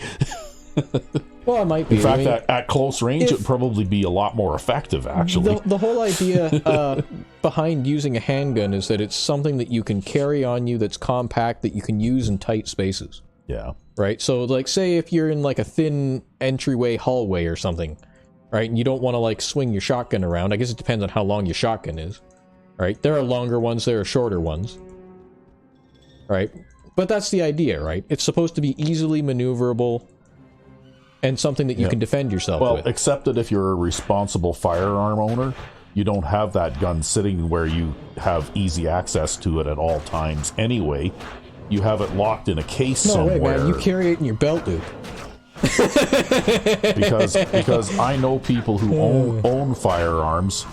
Well, it might be. In fact, at close range, it would probably be a lot more effective, actually. The whole idea behind using a handgun is that it's something that you can carry on you that's compact, that you can use in tight spaces. Yeah. Right? So, like, say if you're in, like, a thin entryway hallway or something, right, and you don't want to, like, swing your shotgun around. I guess it depends on how long your shotgun is. Right? There are longer ones, there are shorter ones. Right? But that's the idea, right? It's supposed to be easily maneuverable and something that you can defend yourself with. Well, except that if you're a responsible firearm owner, you don't have that gun sitting where you have easy access to it at all times anyway. You have it locked in a case somewhere. No, wait, man, you carry it in your belt loop. because I know people who own firearms,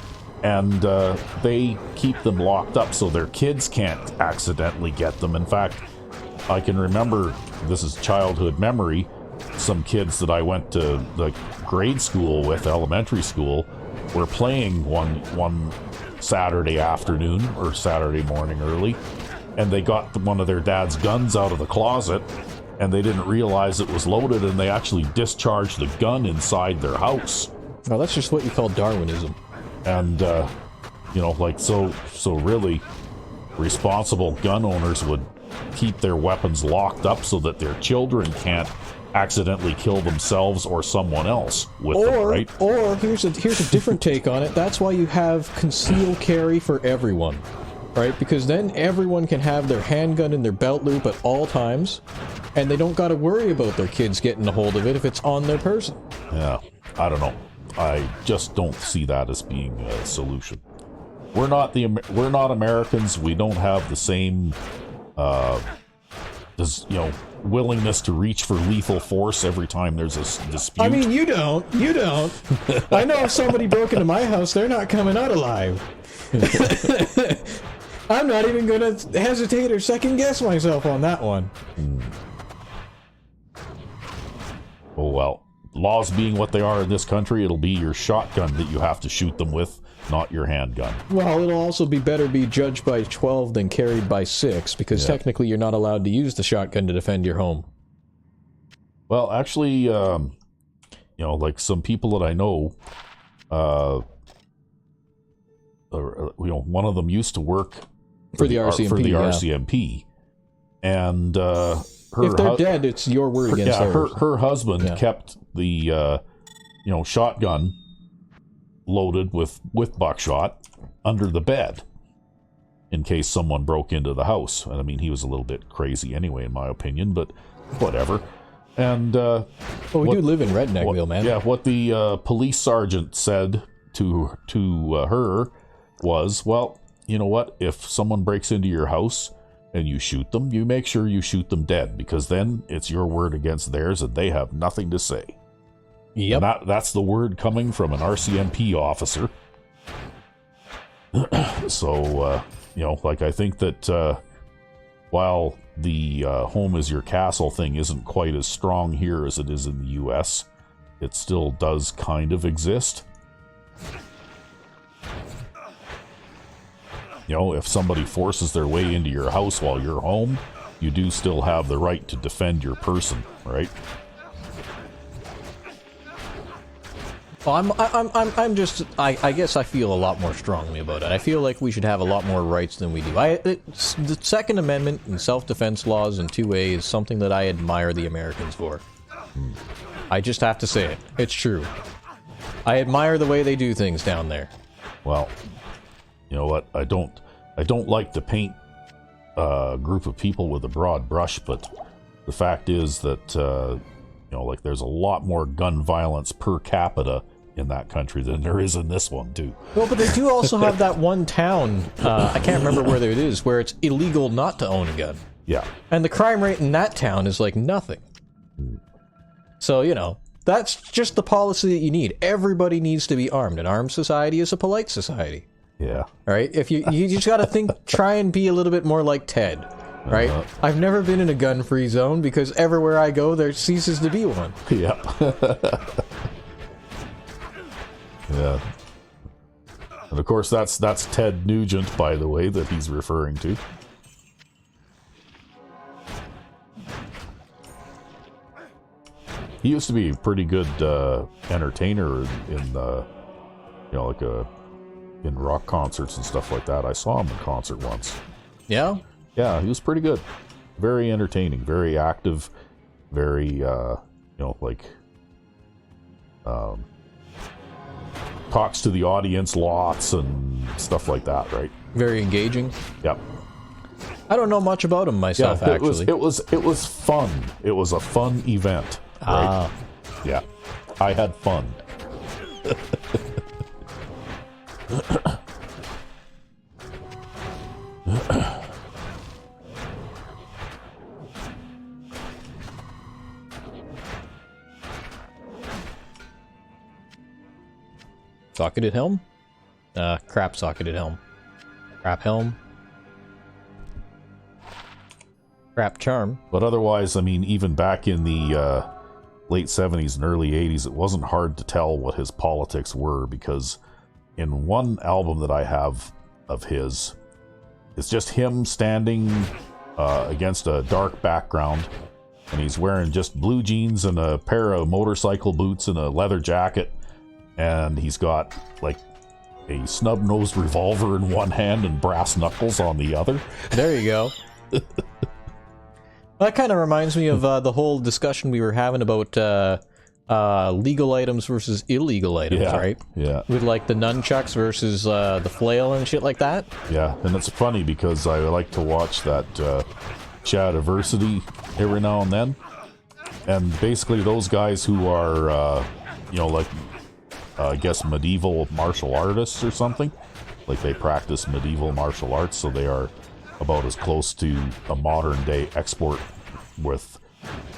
and they keep them locked up so their kids can't accidentally get them. In fact, I can remember, this is childhood memory, some kids that I went to the grade school with, elementary school, were playing one Saturday afternoon or Saturday morning early, and they got one of their dad's guns out of the closet, and they didn't realize it was loaded, and they actually discharged the gun inside their house. Well, that's just what you call Darwinism. And, you know, like, so really, responsible gun owners would keep their weapons locked up so that their children can't accidentally kill themselves or someone else with them, right? Or, here's a different take on it. That's why you have concealed carry for everyone, right? Because then everyone can have their handgun in their belt loop at all times, and they don't got to worry about their kids getting a hold of it if it's on their person. Yeah, I don't know. I just don't see that as being a solution. We're not Americans. We don't have the same, willingness to reach for lethal force every time there's a dispute. I mean, you don't. I know if somebody broke into my house, they're not coming out alive. I'm not even going to hesitate or second guess myself on that one. Oh, well. Laws being what they are in this country, it'll be your shotgun that you have to shoot them with, not your handgun. Well, it'll also be better be judged by 12 than carried by 6, because technically you're not allowed to use the shotgun to defend your home. Well, actually, like some people that I know, one of them used to work for the RCMP. And if they're dead, it's your word against theirs. Her husband kept the shotgun loaded with buckshot under the bed in case someone broke into the house. And I mean, he was a little bit crazy anyway, in my opinion, but whatever. And well, we do live in Redneckville, man. Yeah, what the police sergeant said to her was, well, you know what? If someone breaks into your house and you shoot them, you make sure you shoot them dead, because then it's your word against theirs and they have nothing to say. Yep. And that's the word coming from an RCMP officer. So, you know, like, I think that while the home is your castle thing isn't quite as strong here as it is in the US, it still does kind of exist. You know, if somebody forces their way into your house while you're home, you do still have the right to defend your person, right? Well, I guess I feel a lot more strongly about it. I feel like we should have a lot more rights than we do. The Second Amendment and self-defense laws in 2A is something that I admire the Americans for. I just have to say it. It's true. I admire the way they do things down there. Well, you know what? I don't like to paint a group of people with a broad brush, but the fact is that you know, like, there's a lot more gun violence per capita in that country than there is in this one too. Well, but they do also have that one town, I can't remember where it is, where it's illegal not to own a gun. Yeah. And the crime rate in that town is like nothing. So, you know, that's just the policy that you need. Everybody needs to be armed. An armed society is a polite society. Yeah. Right? If you just got to think, try and be a little bit more like Ted. Right? I've never been in a gun-free zone because everywhere I go, there ceases to be one. Yeah. Yeah. And of course, that's Ted Nugent, by the way, that he's referring to. He used to be a pretty good entertainer in you know, like in rock concerts and stuff like that. I saw him in concert once. Yeah? Yeah, he was pretty good. Very entertaining, very active, very, you know, like, talks to the audience lots and stuff like that, right? Very engaging. Yep. I don't know much about him myself, yeah, actually. It was fun. It was a fun event. Right? Yeah. I had fun. Socketed helm? Crap socketed helm. Crap helm. Crap charm. But otherwise, I mean, even back in the late 70s and early 80s, it wasn't hard to tell what his politics were, because in one album that I have of his, it's just him standing against a dark background, and he's wearing just blue jeans and a pair of motorcycle boots and a leather jacket, and he's got like a snub-nosed revolver in one hand and brass knuckles on the other. There you go. That kind of reminds me of the whole discussion we were having about legal items versus illegal items, right? Yeah. With like the nunchucks versus the flail and shit like that. Yeah, and it's funny because I like to watch that Shadiversity every now and then. And basically those guys who are, you know, like, I guess medieval martial artists or something. Like, they practice medieval martial arts, so they are about as close to a modern day expert with,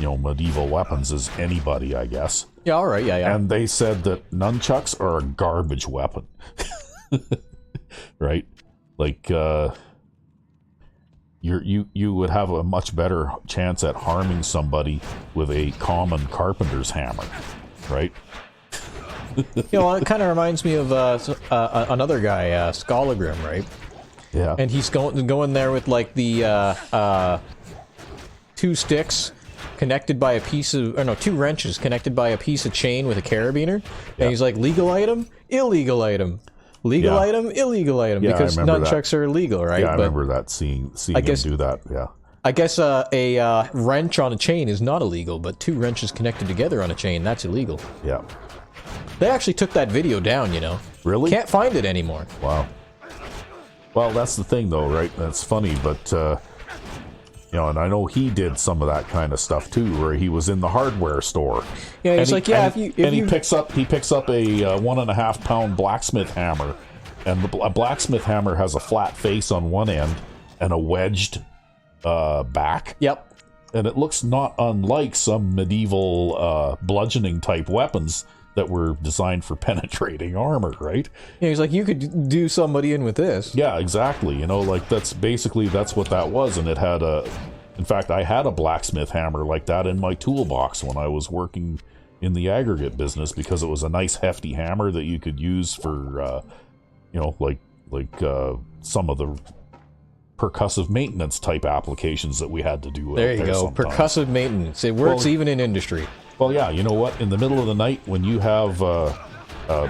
you know, medieval weapons as anybody, I guess. Yeah, all right, yeah. And they said that nunchucks are a garbage weapon. Right? Like, you would have a much better chance at harming somebody with a common carpenter's hammer, right? You know, it kind of reminds me of another guy, Skolagrim, right? Yeah. And he's going there with like the two sticks connected by a piece of, or no, two wrenches connected by a piece of chain with a carabiner. Yeah. And he's like, legal item, illegal item. Legal item, illegal item. Yeah, because nunchucks are illegal, right? Yeah, I remember that, seeing him do that, yeah. I guess a wrench on a chain is not illegal, but two wrenches connected together on a chain, that's illegal. Yeah. They actually took that video down, you know. Really? Can't find it anymore. Wow. Well, that's the thing, though, right? That's funny, but, and I know he did some of that kind of stuff, too, where he was in the hardware store. Yeah, he's like, yeah, he picks up a 1.5 pound blacksmith hammer, and a blacksmith hammer has a flat face on one end and a wedged back. Yep. And it looks not unlike some medieval bludgeoning type weapons that were designed for penetrating armor, right? Yeah, he's like, you could do somebody in with this. Yeah, exactly. That's what that was. And it had in fact, I had a blacksmith hammer like that in my toolbox when I was working in the aggregate business, because it was a nice hefty hammer that you could use for, some of the percussive maintenance type applications that we had to do. There you go, sometimes. Percussive maintenance. It works even in industry. Well, yeah, you know what? In the middle of the night, when you have a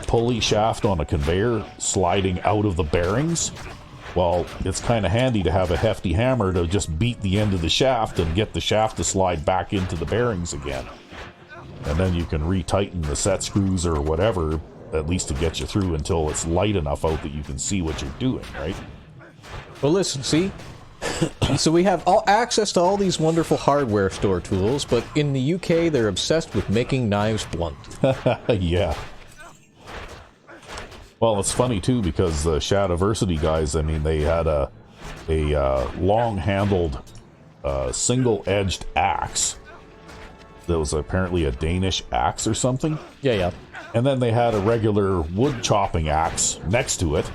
pulley shaft on a conveyor sliding out of the bearings, well, it's kind of handy to have a hefty hammer to just beat the end of the shaft and get the shaft to slide back into the bearings again. And then you can retighten the set screws or whatever, at least to get you through until it's light enough out that you can see what you're doing, right? Well, listen, see? So we have access to all these wonderful hardware store tools, but in the UK, they're obsessed with making knives blunt. Yeah. Well, it's funny, too, because the Shadiversity guys, they had a long-handled, single-edged axe that was apparently a Danish axe or something. Yeah. And then they had a regular wood-chopping axe next to it.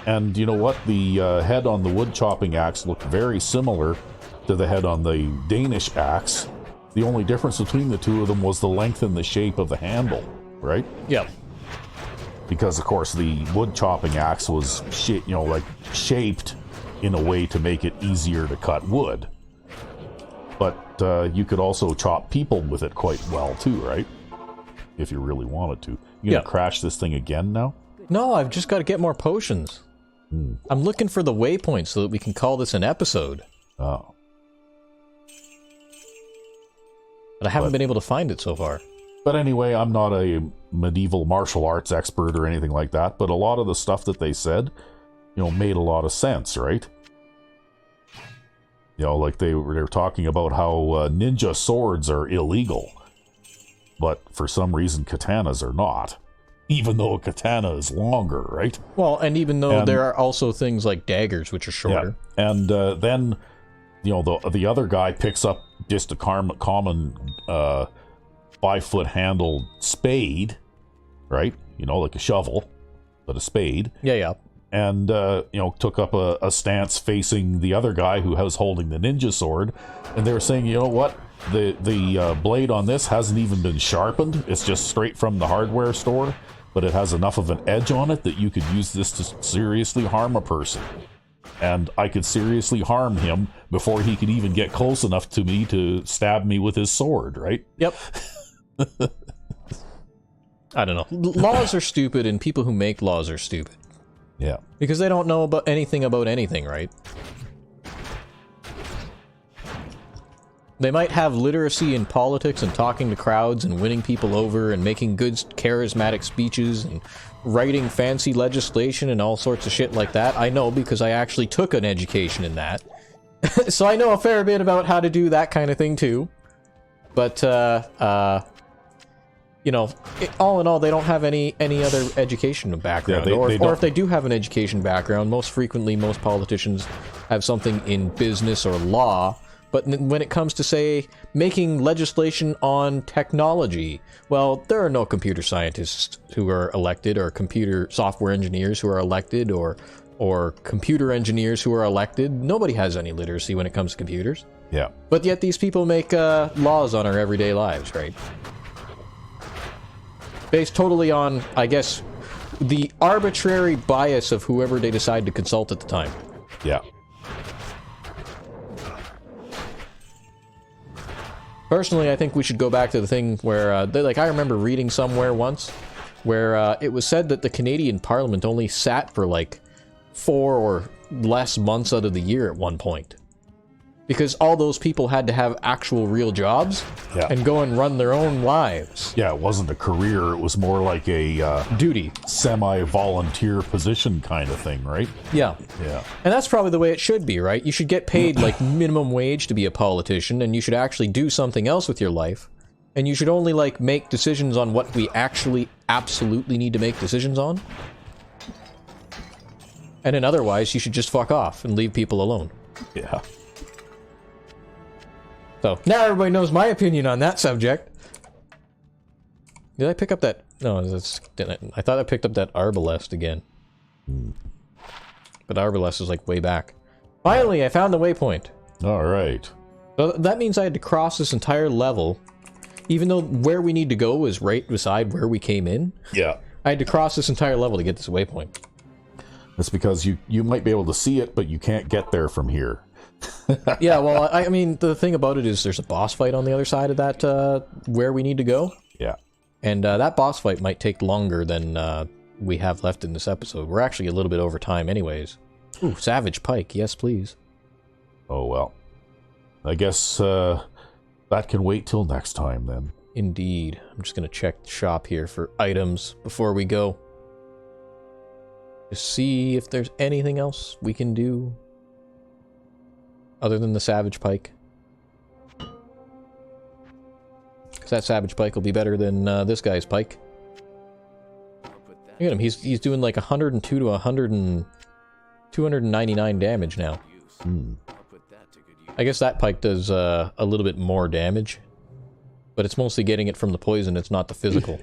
And you know what? The head on the wood-chopping axe looked very similar to the head on the Danish axe. The only difference between the two of them was the length and the shape of the handle, right? Yep. Because, of course, the wood-chopping axe was shaped in a way to make it easier to cut wood. But you could also chop people with it quite well, too, right? If you really wanted to. You gonna crash this thing again now? No, I've just got to get more potions. I'm looking for the waypoint so that we can call this an episode. Oh. But I haven't been able to find it so far. But anyway, I'm not a medieval martial arts expert or anything like that, but a lot of the stuff that they said, made a lot of sense, right? Like they were talking about how ninja swords are illegal, but for some reason katanas are not. Even though a katana is longer, right? Well, and even though there are also things like daggers, which are shorter. Yeah. And then, the other guy picks up just a common 5-foot handled spade, right? Like a shovel, but a spade. Yeah. And, took up a stance facing the other guy who was holding the ninja sword. And they were saying, you know what? The blade on this hasn't even been sharpened. It's just straight from the hardware store. But it has enough of an edge on it that you could use this to seriously harm a person. And I could seriously harm him before he could even get close enough to me to stab me with his sword, right? Yep. I don't know. Laws are stupid, and people who make laws are stupid. Yeah. Because they don't know about anything, right? They might have literacy in politics and talking to crowds and winning people over and making good charismatic speeches and writing fancy legislation and all sorts of shit like that. I know because I actually took an education in that. So I know a fair bit about how to do that kind of thing too. But, all in all, they don't have any other education background. Yeah, or if they do have an education background, most frequently most politicians have something in business or law. But when it comes to, say, making legislation on technology, well, there are no computer scientists who are elected, or computer software engineers who are elected, or computer engineers who are elected. Nobody has any literacy when it comes to computers. Yeah. But yet these people make laws on our everyday lives, right? Based totally on, I guess, the arbitrary bias of whoever they decide to consult at the time. Yeah. Personally, I think we should go back to the thing where, I remember reading somewhere once, where it was said that the Canadian Parliament only sat for 4 or less months out of the year at one point. Because all those people had to have actual real jobs and go and run their own lives. Yeah, it wasn't a career. It was more like a... duty. Semi-volunteer position kind of thing, right? Yeah. Yeah. And that's probably the way it should be, right? You should get paid like minimum wage to be a politician, and you should actually do something else with your life. And you should only like make decisions on what we actually absolutely need to make decisions on. And then otherwise, you should just fuck off and leave people alone. Yeah. So, now everybody knows my opinion on that subject. Did I pick up that... No, I thought I picked up that Arbalest again. But Arbalest is like way back. Finally, I found the waypoint. Alright. So that means I had to cross this entire level, even though where we need to go is right beside where we came in. Yeah. I had to cross this entire level to get this waypoint. That's because you might be able to see it, but you can't get there from here. Yeah, well, I mean, the thing about it is there's a boss fight on the other side of that, where we need to go. Yeah. And that boss fight might take longer than we have left in this episode. We're actually a little bit over time anyways. Ooh, Savage Pike, yes please. Oh well. I guess that can wait till next time then. Indeed. I'm just going to check the shop here for items before we go. Just see if there's anything else we can do. Other than the Savage Pike. Because that Savage Pike will be better than this guy's Pike. Look at him, he's doing like 102 to 299 damage now. I guess that Pike does a little bit more damage. But it's mostly getting it from the poison, it's not the physical.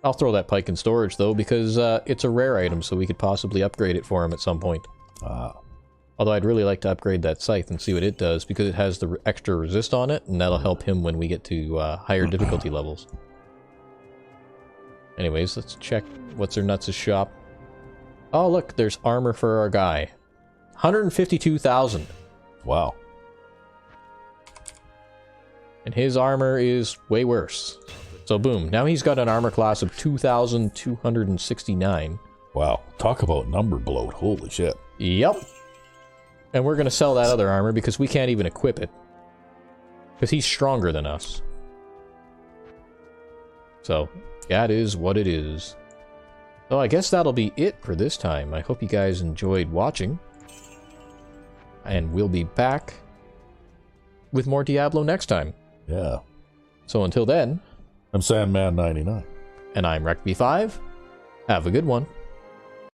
I'll throw that Pike in storage though, because it's a rare item, so we could possibly upgrade it for him at some point. Although I'd really like to upgrade that scythe and see what it does, because it has the extra resist on it, and that'll help him when we get to higher difficulty levels. Anyways, let's check what's their nuts' shop. Oh look, there's armor for our guy. 152,000. Wow. And his armor is way worse. So boom, now he's got an armor class of 2,269. Wow, talk about number bloat, holy shit. Yep. And we're gonna sell that other armor because we can't even equip it. Because he's stronger than us. So, that is what it is. So I guess that'll be it for this time. I hope you guys enjoyed watching. And we'll be back with more Diablo next time. Yeah. So until then... I'm Sandman99. And I'm Rec B5. Have a good one.